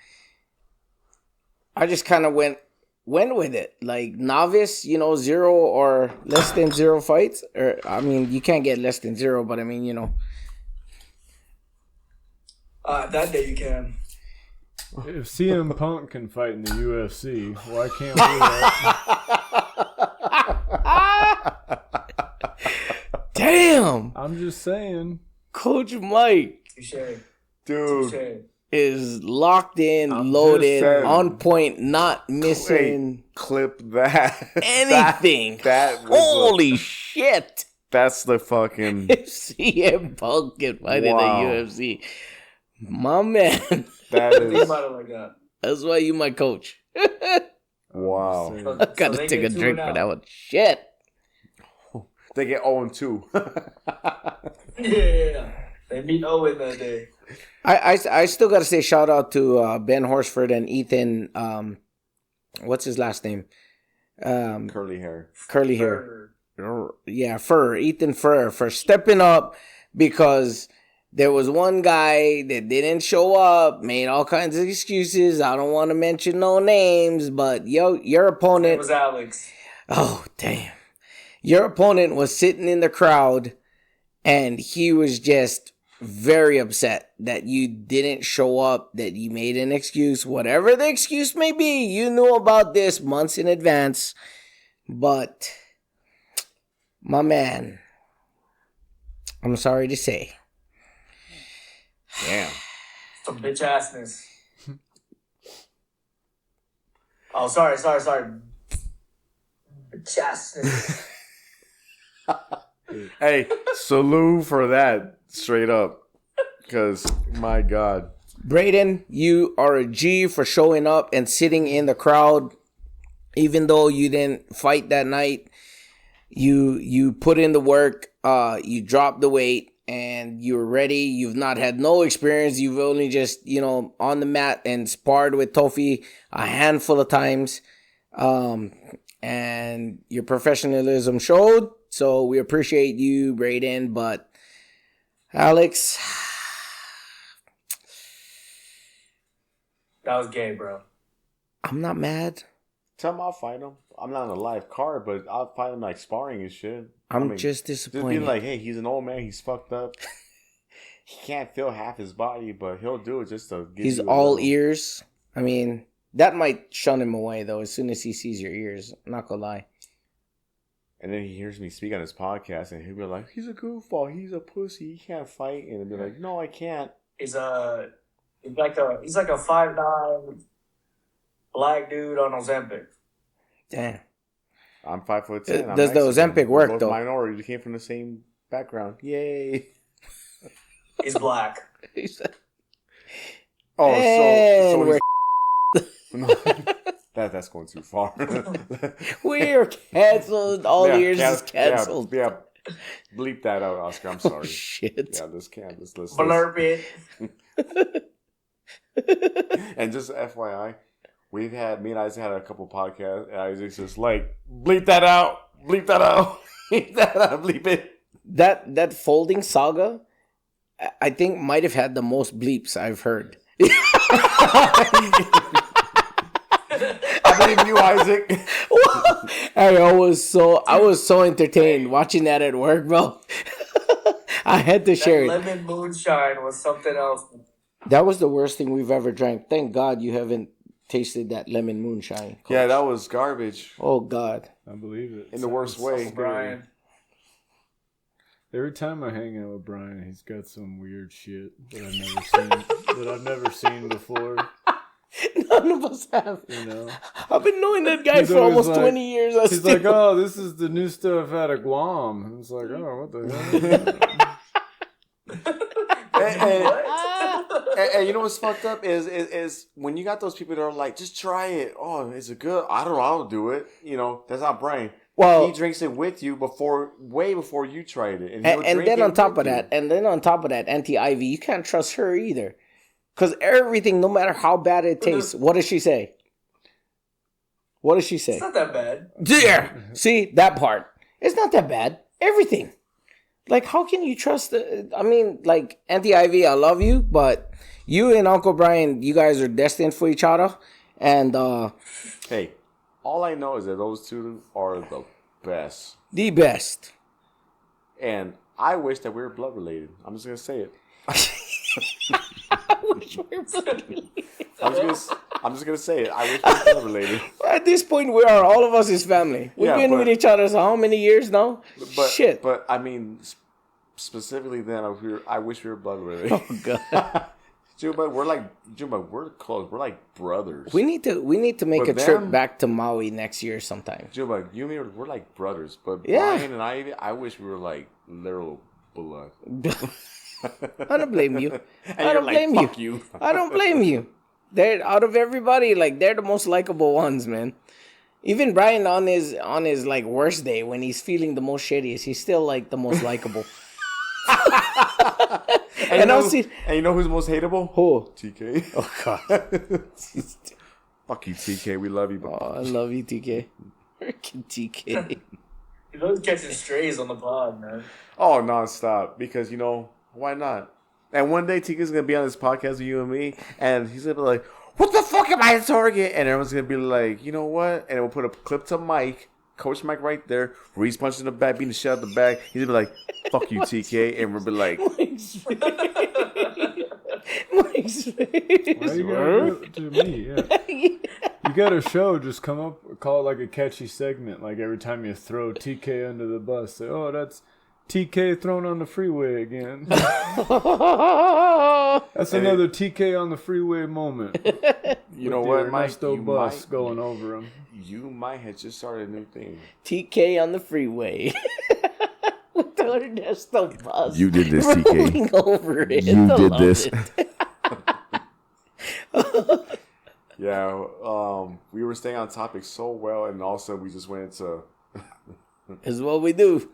I just kind of went with it. Like, novice, 0 or less than 0 fights. Or, I mean, you can't get less than 0, but I mean, That day you can. If CM Punk can fight in the UFC, why can't we? Damn! I'm just saying. Coach Mike. Touche. Dude. Touche. Is locked in, loaded, on point, not missing. Clip that. Anything. That Holy shit. That's the fucking... CM Punk can fight in the UFC. My man. That Think is... about it like that. That's why you my coach. Wow. I gotta take a drink for that one. Shit. They get 0-2. Yeah. They beat Owen that day. I still gotta say shout out to Ben Horsford and Ethan. What's his last name? Curly hair. Yeah, Ethan Furr for stepping up, because there was one guy that didn't show up, made all kinds of excuses. I don't want to mention no names, but your opponent... It was Alex. Oh, damn. Your opponent was sitting in the crowd, and he was just very upset that you didn't show up, that you made an excuse. Whatever the excuse may be, you knew about this months in advance. But, my man, I'm sorry to say. Damn. Some bitch assness. Oh, sorry. Bitch assness. Hey, salute for that, straight up. Because, my God. Brayden, you are a G for showing up and sitting in the crowd. Even though you didn't fight that night, you put in the work, you dropped the weight, and you're ready. You've not had no experience. You've only just, on the mat and sparred with Tofi a handful of times. And your professionalism showed. So we appreciate you, Rayeden. But Alex, That was gay, bro. I'm not mad. Tell him I'll fight him. I'm not on a live card, but I'll fight him like sparring and shit. I'm just disappointed. Just be like, hey, he's an old man. He's fucked up. He can't feel half his body, but he'll do it just to get He's you all ears. I mean, that might shun him away, though, as soon as he sees your ears. I'm not gonna lie. And then he hears me speak on his podcast, and he'll be like, he's a goofball. He's a pussy. He can't fight. And he'll be like, no, I can't. He's like a 5'9" black dude on Ozempic. Damn. I'm 5'10". Does the Ozempic work, both though? Minority. We came from the same background. Yay. He's black. Oh, no, that's going too far. We're canceled. All ears is canceled. Yeah, bleep that out, Oscar. I'm sorry. Oh, shit. Yeah, let's Blurb it. And just FYI, me and Isaac had a couple podcasts, and Isaac's just like, bleep that out, bleep that out, bleep that out, bleep it. That folding saga, I think, might have had the most bleeps I've heard. I believe you, Isaac. I was so entertained watching that at work, bro. I had to share it. Lemon moonshine was something else. That was the worst thing we've ever drank. Thank God you haven't tasted that lemon moonshine. Coach. Yeah, that was garbage. Oh God. I believe it. In the worst way. Brian. Every time I hang out with Brian, he's got some weird shit that I've never seen before. None of us have. You know, I've been knowing that guy for almost like, 20 years. He's like, oh, this is the new stuff out of Guam. And it's like, oh, what the hell? And you know what's fucked up is when you got those people that are like, just try it. Oh, is it good? I don't know. I'll do it. You know, that's not Brian. Well, he drinks it with you way before you tried it. And then on top of that, Auntie Ivy, you can't trust her either. Because everything, no matter how bad it tastes, what does she say? What does she say? It's not that bad. Yeah. See, that part. It's not that bad. Everything. Like, how can you trust like, Auntie Ivy, I love you, but you and Uncle Brian, you guys are destined for each other. And, hey, all I know is that those two are the best. The best. And I wish that we were blood related. I'm just going to say it. I wish we were blood related. I'm just going to say it. I wish we were blood related. At this point, we are. All of us is family. We've been with each other for how many years now? Shit. But, I mean, specifically then, I wish we were blood related. Oh, God. Junbug, we're close. We're like brothers. We need to make a trip back to Maui next year sometime. Junbug, you and me, we're like brothers. But yeah. Brian and I wish we were like literal blood. I don't blame you. I don't blame you. Fuck you. I don't blame you. They're out of everybody, like they're the most likable ones, man. Even Brian on his like worst day when he's feeling the most shittiest, he's still like the most likable. And you know who's most hateable? Who? TK. Oh God. Fuck you, TK. We love you. Oh, I love you, TK. Freaking TK. He's always catching strays on the pod, man. Oh, nonstop. Because, you know, why not? And one day TK's going to be on this podcast with you and me, and he's going to be like, what the fuck am I at Target? And everyone's going to be like, you know what? And we'll put a clip to Mike, Coach Mike right there, where he's punching the bag, beating the shit out the bag. He's going to be like, fuck you, TK. And we'll be like... Mike's face. Why you gotta do it to me? Yeah. You got a show, just come up, call it like a catchy segment. Like every time you throw TK under the bus, say, oh, that's TK thrown on the freeway again. That's another TK on the freeway moment. You know what, Mike? Nesto bus going over him. You might have just started a new thing. TK on the freeway. With the Nesto bus. You did this, TK. Rolling over it. You did this. Yeah, we were staying on topic so well, and also we just went into... Is what we do.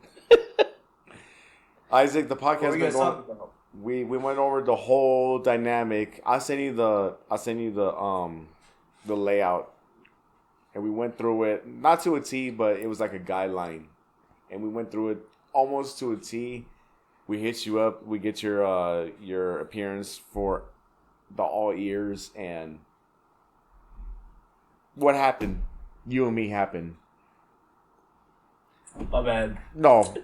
Isaac, the podcast been going. We went over the whole dynamic. I'll send you the layout, and we went through it, not to a T, but it was like a guideline, and we went through it almost to a T. We hit you up. We get your appearance for the all ears, and what happened? You and me happened. My bad. No.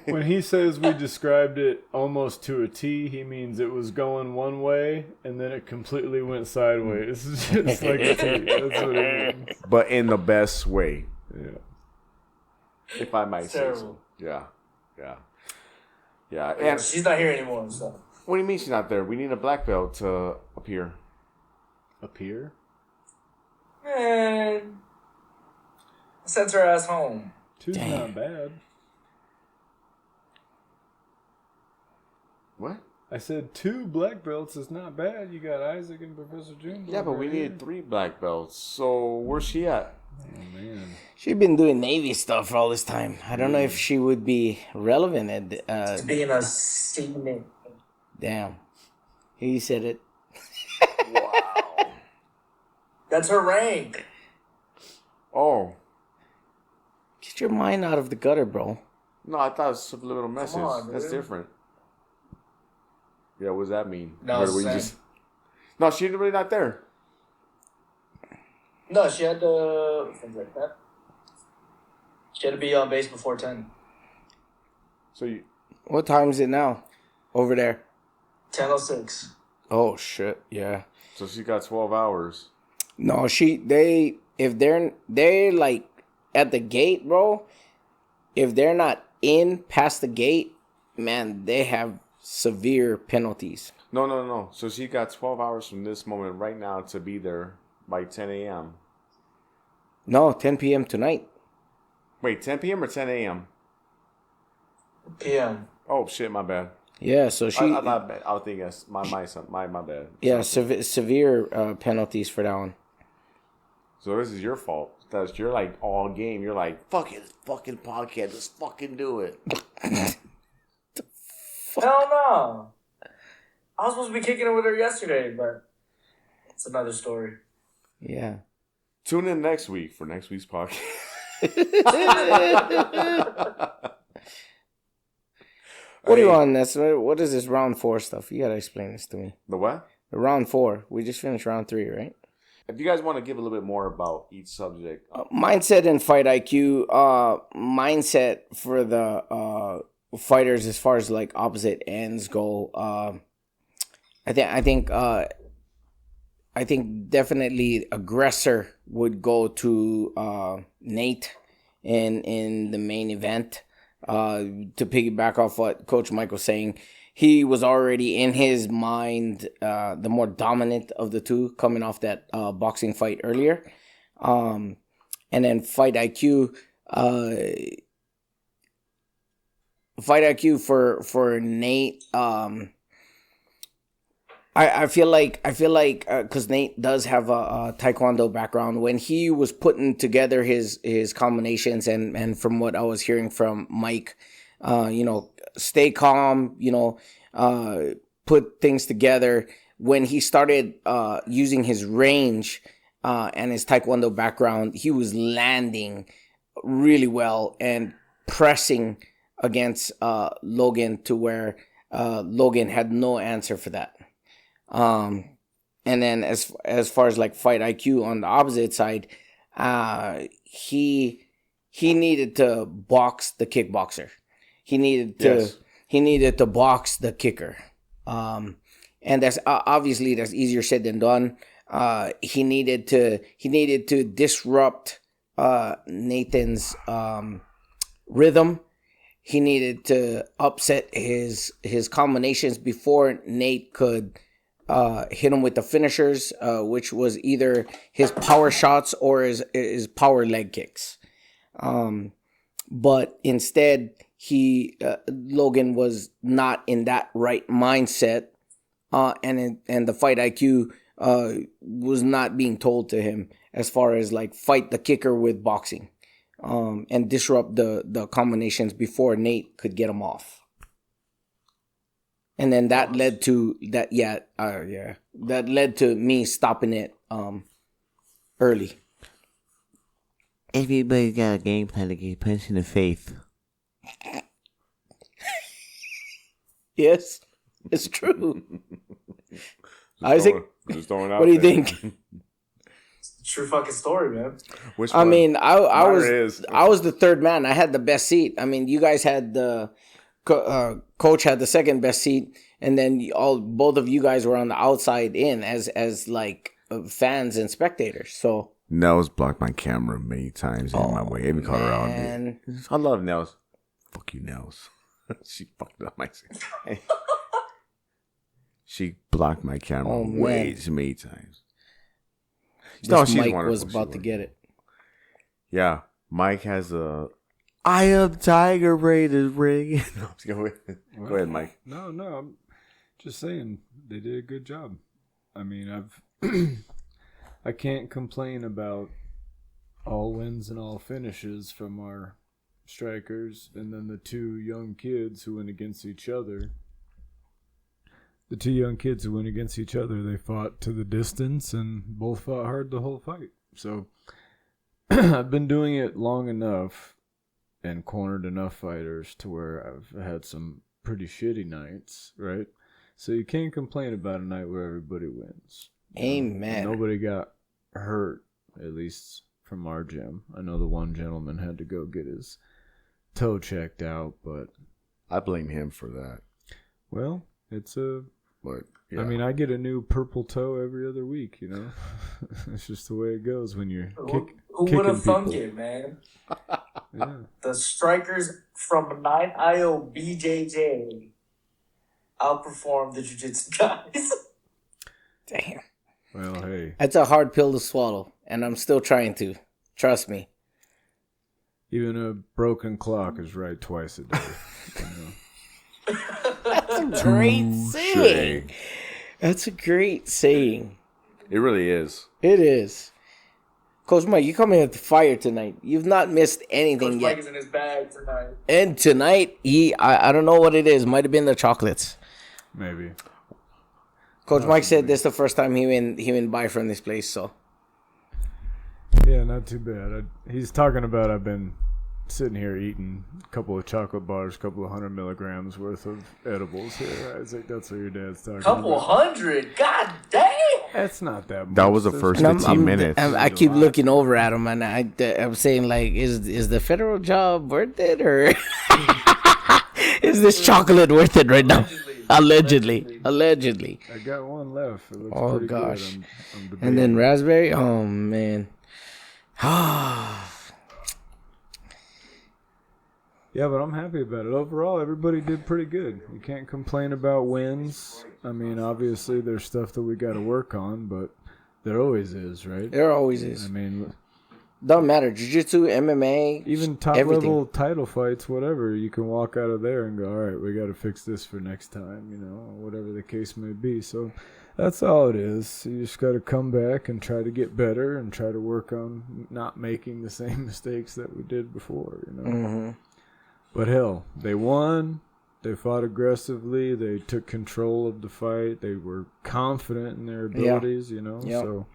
When he says we described it almost to a T, he means it was going one way and then it completely went sideways. Just like a T. That's what it means. But in the best way. Yeah. If I might say so. Yeah. And she's not here anymore, so. What do you mean she's not there? We need a black belt to appear. Appear? Man. Sent her ass home. Two's not bad. What? I said 2 black belts is not bad. You got Isaac and Professor Junbug. Yeah, but we needed 3 black belts. So where's she at? Oh man, she's been doing Navy stuff for all this time. I don't know if she would be relevant at being a seaman. Damn, he said it. Wow. That's her rank. Oh. Get your mind out of the gutter, bro. No, I thought it was a subliminal message. That's different. Yeah, what does that mean? No, No, she's really not there. No, she had to. She had to be on base before 10. So you. What time is it now? Over there. 10:06. Oh shit! Yeah. So she got 12 hours. No, if they're like at the gate, bro. If they're not in past the gate, man, they have severe penalties. No. So she got 12 hours from this moment right now to be there by 10 a.m. No, 10 p.m. tonight. Wait, 10 p.m. or 10 a.m.? PM. Oh, shit, my bad. Yeah, so she. I thought bad. I was thinking my bad. Yeah, severe penalties for that one. So this is your fault. Because you're like all game. You're like, fuck it, fucking podcast. Let's fucking do it. Hell no. I was supposed to be kicking it with her yesterday, but it's another story. Yeah. Tune in next week for next week's podcast. What do you want, Nesto? What is this round 4 stuff? You gotta explain this to me. The what? The round 4. We just finished round 3, right? If you guys want to give a little bit more about each subject. Mindset and fight IQ. Mindset for the fighters as far as like opposite ends go. I think definitely aggressor would go to Nate in the main event. To piggyback off what Coach Mike was saying, he was already in his mind the more dominant of the two, coming off that boxing fight earlier. And then fight IQ for Nate. I feel like because Nate does have a taekwondo background. When he was putting together his combinations, and from what I was hearing from Mike, stay calm, put things together. When he started using his range and his taekwondo background, he was landing really well and pressing against Logan to where Logan had no answer for that. And then as far as like fight IQ on the opposite side, he needed to box the kickboxer. He needed to box the kicker. And that's obviously that's easier said than done. He needed to disrupt Nathan's rhythm. He needed to upset his combinations before Nate could hit him with the finishers, which was either his power shots or his power leg kicks. But instead, Logan was not in that right mindset, and the fight IQ was not being told to him as far as like fight the kicker with boxing, and disrupt the combinations before Nate could get him off. And then that led to that led to me stopping it early. Everybody's got a game plan to get punched in the face. Yes, it's true. Isaac, what do you think? It's the true fucking story, man. Which I one? mean, I was the third man. I had the best seat. I mean, you guys had the coach had the second best seat, and then both of you guys were on the outside in as like fans and spectators. So Nels blocked my camera many times in my way. Even called her out. I love Nels. Fuck you, Nels. She fucked up my scene. She blocked my camera way too many times. She's Mike was about to get it. Yeah, Mike has a I am Tiger Raiders ring. Go ahead, Mike. No, I'm just saying they did a good job. I mean, I can't complain about all wins and all finishes from our strikers, and then the two young kids who went against each other. The two young kids who went against each other, they fought to the distance and both fought hard the whole fight. So I've been doing it long enough and cornered enough fighters to where I've had some pretty shitty nights, right? So you can't complain about a night where everybody wins. Amen. Nobody got hurt at least from our gym. I know the one gentleman had to go get his toe checked out, but I blame him for that. well, it's a. But yeah. I mean, I get a new purple toe every other week. You know, it's just the way it goes when you're Who kicking would have thunk people. it, man? Yeah. The strikers from 9IO BJJ outperformed the jiu-jitsu guys. Damn. Well, hey, That's a hard pill to swallow, and I'm still trying to. Trust me. even a broken clock is right twice a day. You know? That's a great saying. That's a great saying. It really is. It is. Coach Mike, you coming with the fire tonight. You've not missed anything Coach yet. Mike is in his bag tonight. And tonight, I don't know what it is. Might have been the chocolates. Maybe. Coach Mike said this is the first time he went buy from this place, so. Yeah, not too bad. He's talking about I've been sitting here eating a couple of chocolate bars, a couple of 100 milligrams worth of edibles here. I think that's what your dad's talking Couple about. hundred. God damn. That's not that much. That was the That's first And 15 minutes. I keep looking over at him, and I'm saying, like, is the federal job worth it, or is this chocolate worth it right now? Allegedly. I got one left. It looks Oh, pretty gosh. good. I'm debating. And then raspberry. Oh man. Yeah, but I'm happy about it. Overall, everybody did pretty good. You can't complain about wins. I mean, obviously, there's stuff that we got to work on, but there always is, right? There always I is. mean, Don't matter. Jiu-jitsu, MMA, even top everything. level title fights, whatever, you can walk out of there and go, all right, we got to fix this for next time, you know, whatever the case may be. So that's all it is. You just got to come back and try to get better and try to work on not making the same mistakes that we did before, you know. Mm-hmm. But hell, they won. They fought aggressively. They took control of the fight. They were confident in their abilities, you know. Yep. So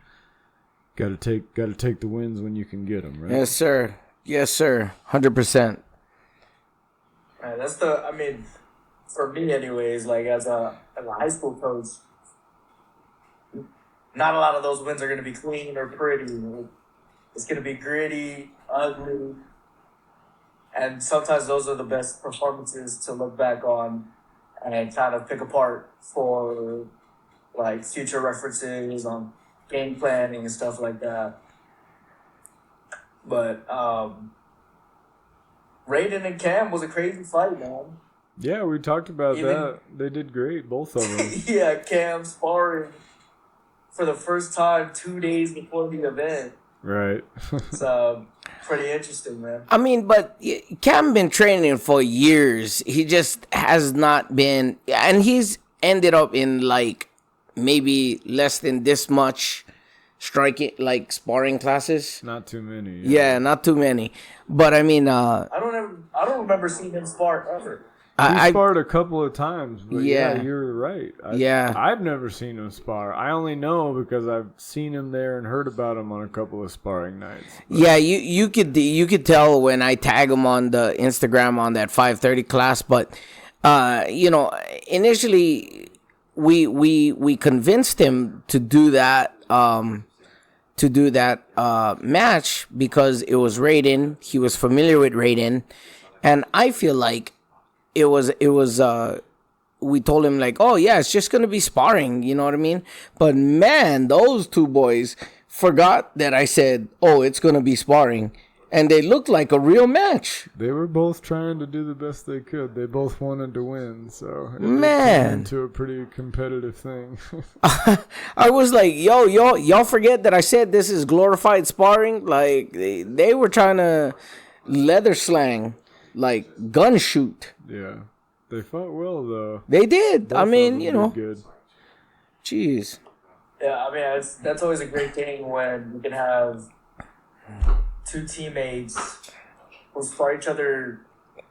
got to take the wins when you can get them, right? Yes, sir. Yes, sir. 100%. Right, that's I mean, for me anyways, like as a high school coach, not a lot of those wins are going to be clean or pretty. It's going to be gritty, ugly. And sometimes those are the best performances to look back on and kind of pick apart for like future references on game planning and stuff like that. But Rayeden and Cam was a crazy fight, man. Yeah, we talked about Even- that. They did great, both of them. Yeah, Cam sparring for the first time 2 days before the event. Right. It's pretty interesting, man. I mean, but Cam been training for years. He just has not been, and he's ended up in like maybe less than this much striking, like sparring classes. Not too many. Yeah, not too many. But I mean, I don't remember seeing him spar ever. He I sparred a couple of times, but yeah, Yeah. you're right. Yeah. I've never seen him spar. I only know because I've seen him there and heard about him on a couple of sparring nights. yeah, you could tell when I tag him on the Instagram on that 5:30 class. But you know, initially we convinced him to do that match because it was Rayeden. He was familiar with Rayeden, and I feel like it was we told him like, oh yeah, it's just gonna be sparring, you know what I mean? But man, those two boys forgot that I said, oh, it's gonna be sparring, and they looked like a real match. They were both trying to do the best they could. They both wanted to win, so it Man. turned into a pretty competitive thing. I was like, yo, y'all forget that I said this is glorified sparring? Like they were trying to leather slang, like gun shoot. Yeah, they fought well though. They did. Both I of mean, them you did know, good. jeez. Yeah, I mean, that's always a great thing when you can have two teammates who spar each other,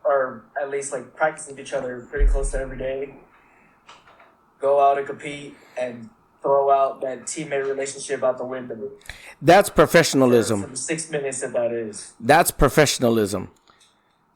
or at least like practice with each other pretty close to every day, go out and compete and throw out that teammate relationship out the window. That's For professionalism. the 6 minutes that is. That's professionalism.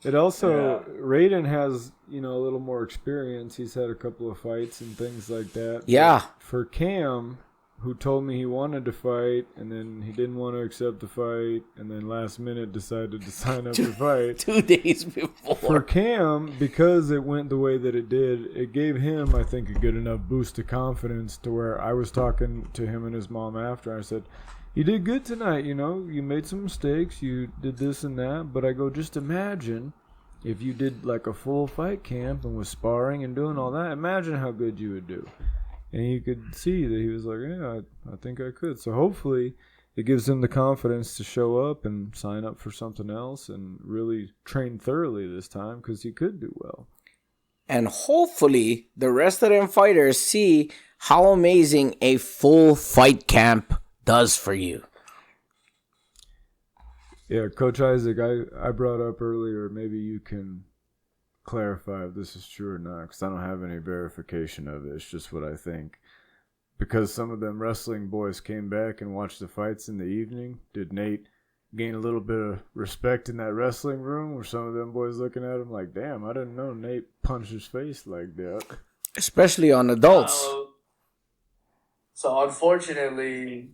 It also, Rayeden has, you know, a little more experience. He's had a couple of fights and things like that. Yeah. But for Cam, who told me he wanted to fight, and then he didn't want to accept the fight, and then last minute decided to sign up to fight. 2 days before. For Cam, because it went the way that it did, it gave him, I think, a good enough boost of confidence to where I was talking to him and his mom after. I said, you did good tonight, you know. You made some mistakes. You did this and that. But I go, just imagine if you did like a full fight camp and was sparring and doing all that. Imagine how good you would do. And you could see that he was like, yeah, I think I could. So hopefully it gives him the confidence to show up and sign up for something else and really train thoroughly this time because he could do well. And hopefully the rest of them fighters see how amazing a full fight camp does for you. Yeah, Coach Isaac, I brought up earlier, maybe you can clarify if this is true or not, because I don't have any verification of it. It's just what I think. Because some of them wrestling boys came back and watched the fights in the evening, did Nate gain a little bit of respect in that wrestling room? Were some of them boys looking at him like, damn, I didn't know Nate punched his face like that? Especially on adults. So unfortunately,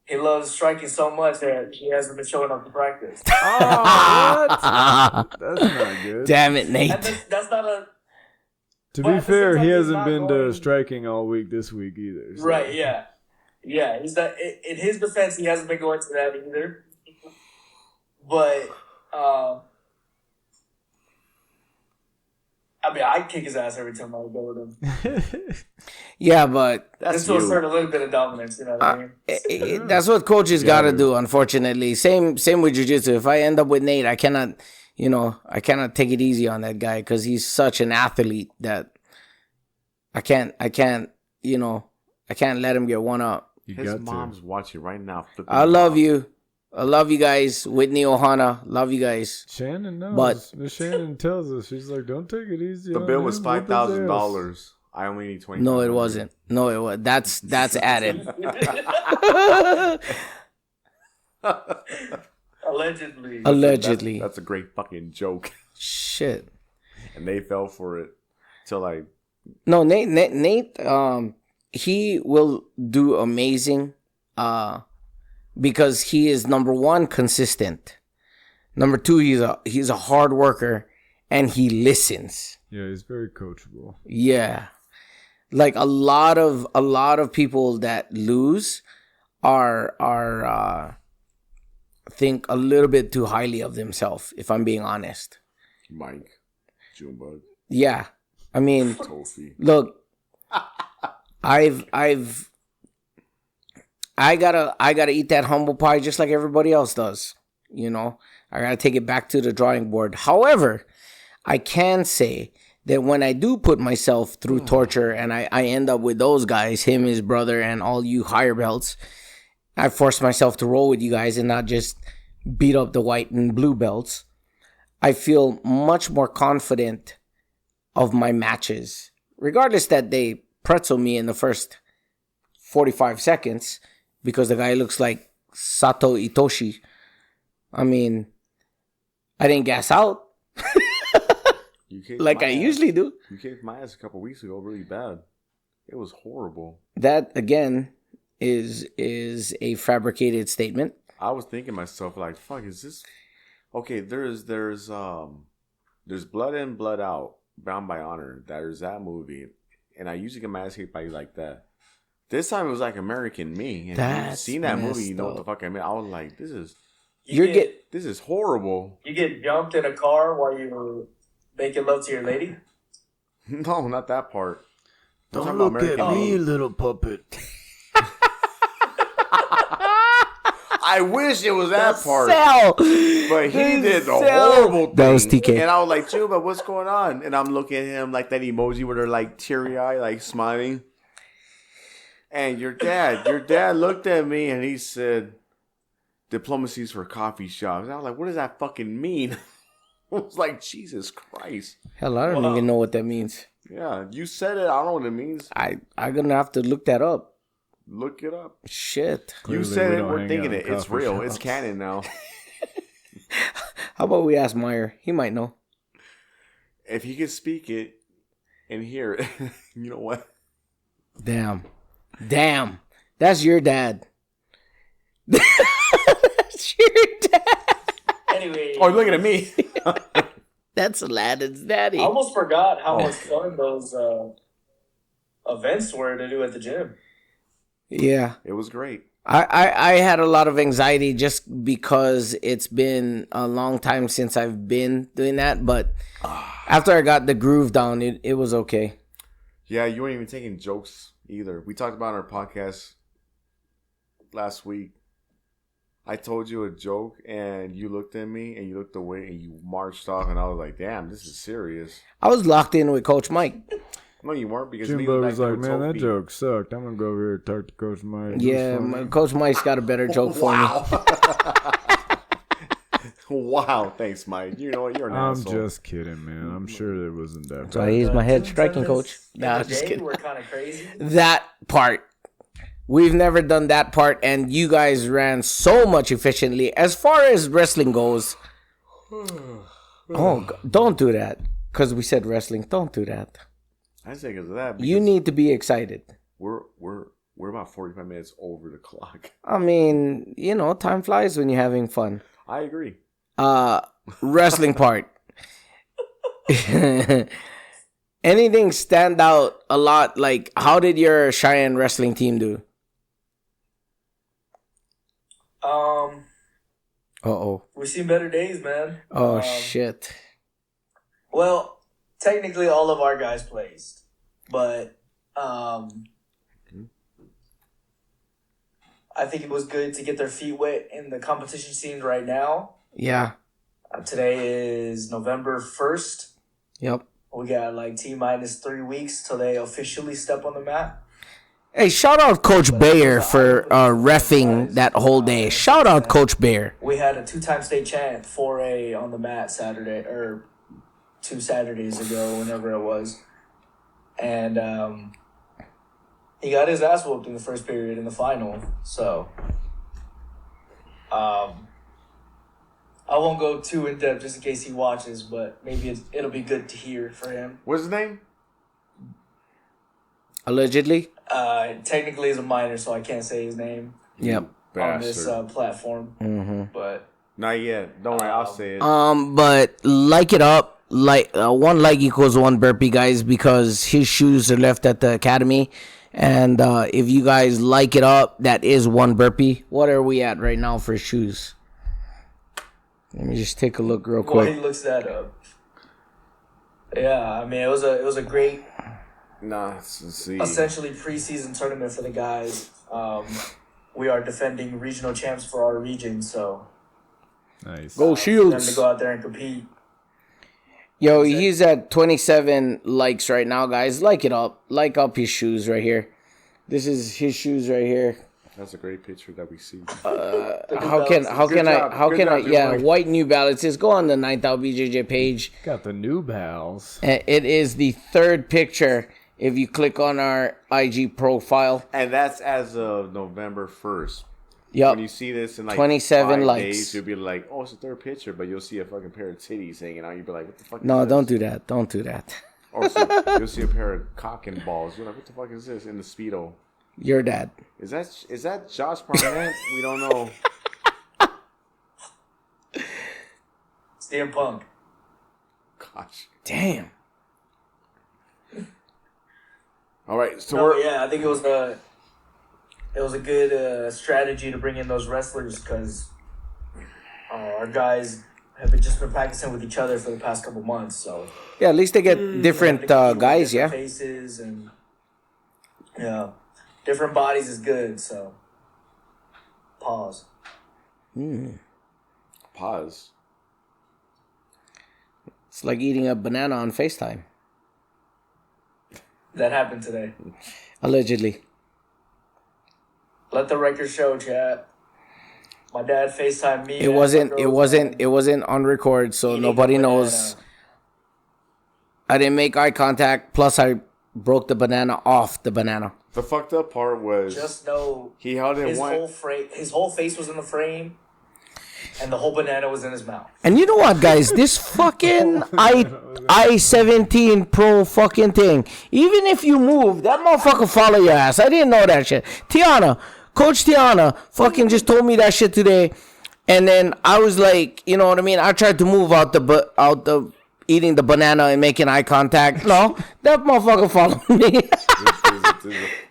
he loves striking so much that he hasn't been showing up to practice. Oh, what? That's not good. Damn it, Nate. And that's not a... To But be at the fair, same time, he he's hasn't not been going- striking all week this week either. So. Right, yeah. Yeah, he's not, in his defense, he hasn't been going to that either. But, I mean, I kick his ass every time I go with him. Yeah, but Just to assert a little bit of dominance, you know what I mean? that's what coaches got to do, unfortunately. Same with jiu-jitsu. If I end up with Nate, I cannot take it easy on that guy because he's such an athlete that I can't let him get one up. His mom's watching right now. I love you. I love you guys. Whitney Ohana, love you guys. Shannon knows. But- Miss Shannon tells us. She's like, don't take it easy. The on bill him. was Whip his $5,000. I only need $20. No, it wasn't. No, it was. That's added. Allegedly. That's a great fucking joke. Shit. And they fell for it till like. No, Nate, he will do amazing, because he is number one, consistent. Number two, he's a hard worker, and he listens. Yeah, he's very coachable. Yeah, like a lot of people that lose are think a little bit too highly of themselves. If I'm being honest. Mike, Junbug, Yeah, I mean, Tofi. look, I gotta eat that humble pie just like everybody else does. You know, I gotta take it back to the drawing board. However, I can say that when I do put myself through torture and I end up with those guys, him, his brother, and all you higher belts, I force myself to roll with you guys and not just beat up the white and blue belts. I feel much more confident of my matches, regardless that they pretzel me in the first 45 seconds because the guy looks like Sato Itoshi. I mean, I didn't gas out like I usually do. You kicked my ass a couple weeks ago really bad. It was horrible. That, again, is a fabricated statement. I was thinking to myself, like, fuck, is this... Okay, there's Blood In, Blood Out, Bound by Honor. There's that movie. And I usually get my ass kicked by you like that. This time it was like American Me. And if you've seen that movie, you know what the fuck I mean. I was like, this is horrible. You get jumped in a car while you were making love to your lady? No, not that part. Don't look at me, little puppet. I wish it was that part. Sell. But he did the horrible thing. That was TK. And I was like, Chuba, what's going on? And I'm looking at him like that emoji where they're like teary-eyed, like smiling. And your dad looked at me and he said, diplomacy's for coffee shops. And I was like, what does that fucking mean? I was like, Jesus Christ. Hell, I don't even know what that means. Yeah, you said it. I don't know what it means. I'm gonna have to look that up. Look it up. Shit. You Clearly said we it. don't We're hang thinking out it. in It's coffee real. shops. It's canon now. How about we ask Meyer? He might know. If he could speak it and hear it, you know what? Damn. Damn. That's your dad. That's your dad. Anyway. Oh, you're looking at me. That's Aladdin's daddy. I almost forgot how much fun those events were to do at the gym. Yeah. It was great. I had a lot of anxiety just because it's been a long time since I've been doing that. But after I got the groove down, it was okay. Yeah, you weren't even taking jokes either. We talked about it on our podcast last week. I told you a joke, and you looked at me, and you looked away, and you marched off, and I was like, damn, this is serious. I was locked in with Coach Mike. No, you weren't, because Junbug was like, man, that joke sucked. I'm going to go over here and talk to Coach Mike. Yeah, Coach Mike's got a better joke for me. Wow, thanks, Mike. You know what? You're an asshole. I'm just kidding, man. I'm sure it wasn't that So bad. he's my head Gym striking coach. tournaments Nah, in I'm the just day kidding. were kind of crazy. That part. We've never done that part, and you guys ran so much efficiently. As far as wrestling goes, don't do that. Because we said wrestling. Don't do that. I say because of that. You need to be excited. We're about 45 minutes over the clock. I mean, time flies when you're having fun. I agree. Wrestling part. Anything stand out a lot? Like, how did your Cheyenne wrestling team do? We've seen better days, man. Shit. Well, technically all of our guys placed, but I think it was good to get their feet wet in the competition scene right now. Yeah. Today is November 1st. Yep. We got like T-minus 3 weeks till they officially step on the mat. Hey, shout out Coach Bayer for reffing that whole day. Shout out Coach Bayer. We had a 2-time state champ 4A on the mat Saturday, or 2 Saturdays ago, whenever it was. And he got his ass whooped in the first period in the final. So I won't go too in depth just in case he watches, but maybe it'll be good to hear for him. What's his name? Allegedly. Technically, he's a minor, so I can't say his name Yep. on this platform. Mm-hmm. But Not yet. Don't worry, I'll say it. But like it up. Like 1 leg equals 1 burpee, guys, because his shoes are left at the academy. And if you guys like it up, that is 1 burpee. What are we at right now for shoes? Let me just take a look real while quick. he looks that up, yeah, I mean it was a great. Let's see. Essentially preseason tournament for the guys. We are defending regional champs for our region, so Nice. Go them Shields. to go out there and compete. Yo, he's at 27 likes right now, guys. Like it up. Like up his shoes right here. This is his shoes right here. That's a great picture that we see. How can I Good job. white New Balances, go on the 9th Out BJJ page. Got the new pals. It is the 3rd picture if you click on our IG profile. And that's as of November 1st. Yep. When you see this in like 27 5 likes. days, you'll be like, oh, it's the 3rd picture, but you'll see a fucking pair of titties hanging out. You'll be like, what the fuck No, is this? don't do that. Don't do that. Or you'll see a pair of cock and balls. You're like, what the fuck is this in the Speedo? Your dad. Is that Josh Barnett? We don't know. CM Punk. Gosh. Damn. All right, so No, yeah, I think it was a good strategy to bring in those wrestlers because our guys have just been practicing with each other for the past couple months. So Yeah, at least they get different different guys, yeah. faces and different bodies is good. So pause. pause. It's like eating a banana on FaceTime. That happened today. Allegedly. Let the record show, chat. My dad FaceTimed me. It wasn't on record, so Eating nobody a knows. banana. I didn't make eye contact, plus I broke the banana off the banana. The fucked up part was Just know he held it his one. whole face was in the frame. and the whole banana was in his mouth. And you know what, guys? This fucking i17 Pro fucking thing. Even if you move, that motherfucker follow your ass. I didn't know that shit. Coach Tiana fucking just told me that shit today. And then I was like, you know what I mean? I tried to move out the eating the banana and making eye contact. No, that motherfucker followed me.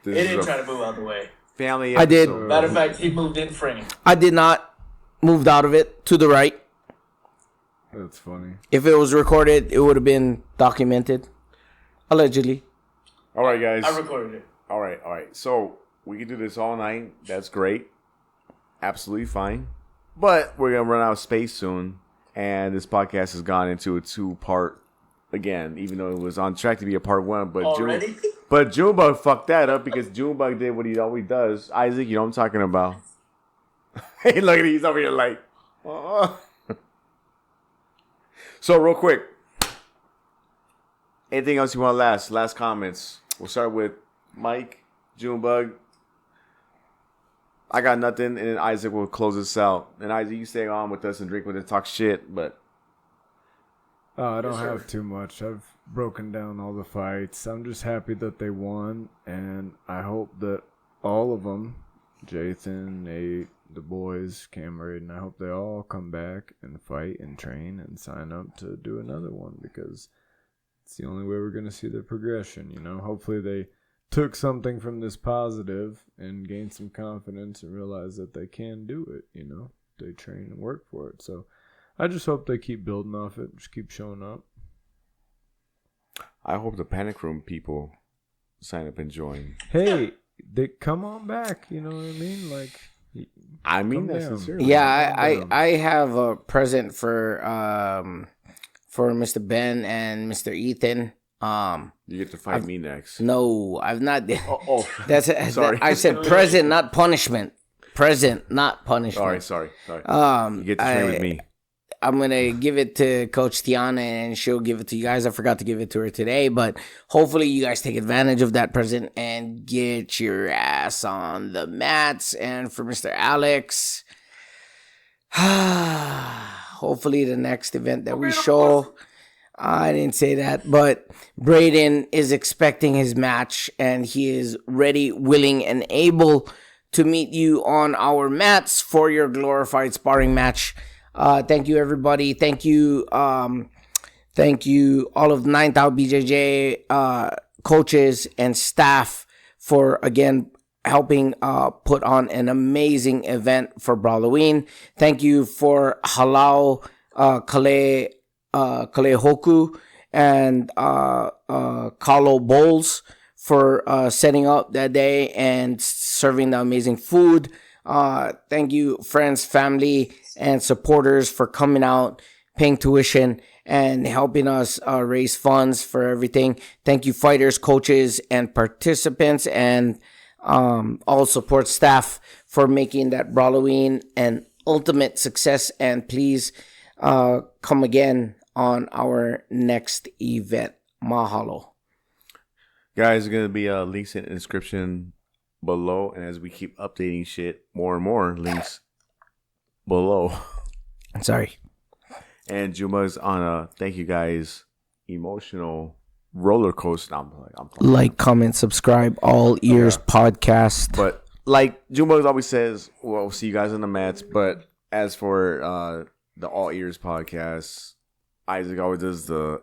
He didn't try to move out the way. Family. I did. Matter of fact, he moved in frame. I did not move out of it to the right. That's funny. If it was recorded, it would have been documented. Allegedly. All right, guys. I recorded it. All right. So we can do this all night. That's great. Absolutely fine. But we're going to run out of space soon. And this podcast has gone into a 2-part again, even though it was on track to be a part 1. But Already? But Junbug fucked that up because Junbug did what he always does. Isaac, you know what I'm talking about. Hey, look at he's over here like. So real quick, anything else you want last comments? We'll start with Mike, Junebug. I got nothing, and then Isaac will close this out. And Isaac, you stay on with us and drink with us, talk shit, but I don't have too much. I've broken down all the fights. I'm just happy that they won, and I hope that all of them, Jathan, Nate, the boys, Cameron, I hope they all come back and fight and train and sign up to do another one, because it's the only way we're going to see their progression, you know? Hopefully they took something from this positive and gained some confidence and realized that they can do it, you know? They train and work for it. So I just hope they keep building off it, just keep showing up. I hope the Panic Room people sign up and join. Hey, they come on back, you know what I mean? Like, I mean that sincerely. Yeah, I have a present for Mr. Ben and Mr. Ethan. You get to fight me next. No, I've not. Oh. That's Sorry. I said present, not punishment. Present, not punishment. Sorry. You get to train with me. I'm gonna give it to Coach Tiana, and she'll give it to you guys. I forgot to give it to her today, but hopefully you guys take advantage of that present and get your ass on the mats. And for Mr. Alex, hopefully the next event that we show, I didn't say that, but Rayeden is expecting his match, and he is ready, willing, and able to meet you on our mats for your glorified sparring match. Thank you, everybody. Thank you, all of 9,000 BJJ coaches and staff for, again, helping put on an amazing event for Brawl-O-Ween. Thank you for Halal Kale Hoku and Kalo Bowls for setting up that day and serving the amazing food. Thank you, friends, family, and supporters for coming out, paying tuition, and helping us raise funds for everything. Thank you, fighters, coaches, and participants, and all support staff for making that Brawl-O-Ween an ultimate success. And please come again on our next event. Mahalo. Guys, there's going to be links in the description below, and as we keep updating shit, more and more links below. Sorry. And Juma's on a, thank you guys, emotional roller coaster. Like, comment, subscribe, All Ears Podcast. But like Juma always says, we'll see you guys on the mats. But as for the All Ears Podcast, Isaac always does the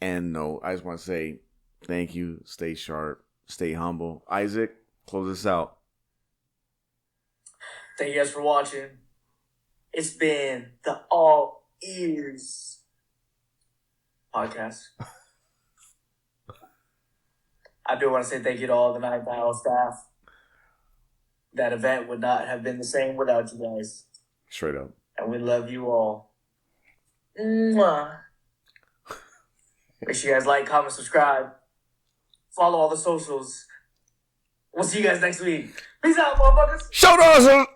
end note. I just want to say thank you. Stay sharp. Stay humble. Isaac, close us out. Thank you guys for watching. It's been the All Ears Podcast. I do want to say thank you to all the 9,000 staff. That event would not have been the same without you guys. Straight up. And we love you all. Mwah. Make sure you guys like, comment, subscribe. Follow all the socials. We'll see you guys next week. Peace out, motherfuckers. Show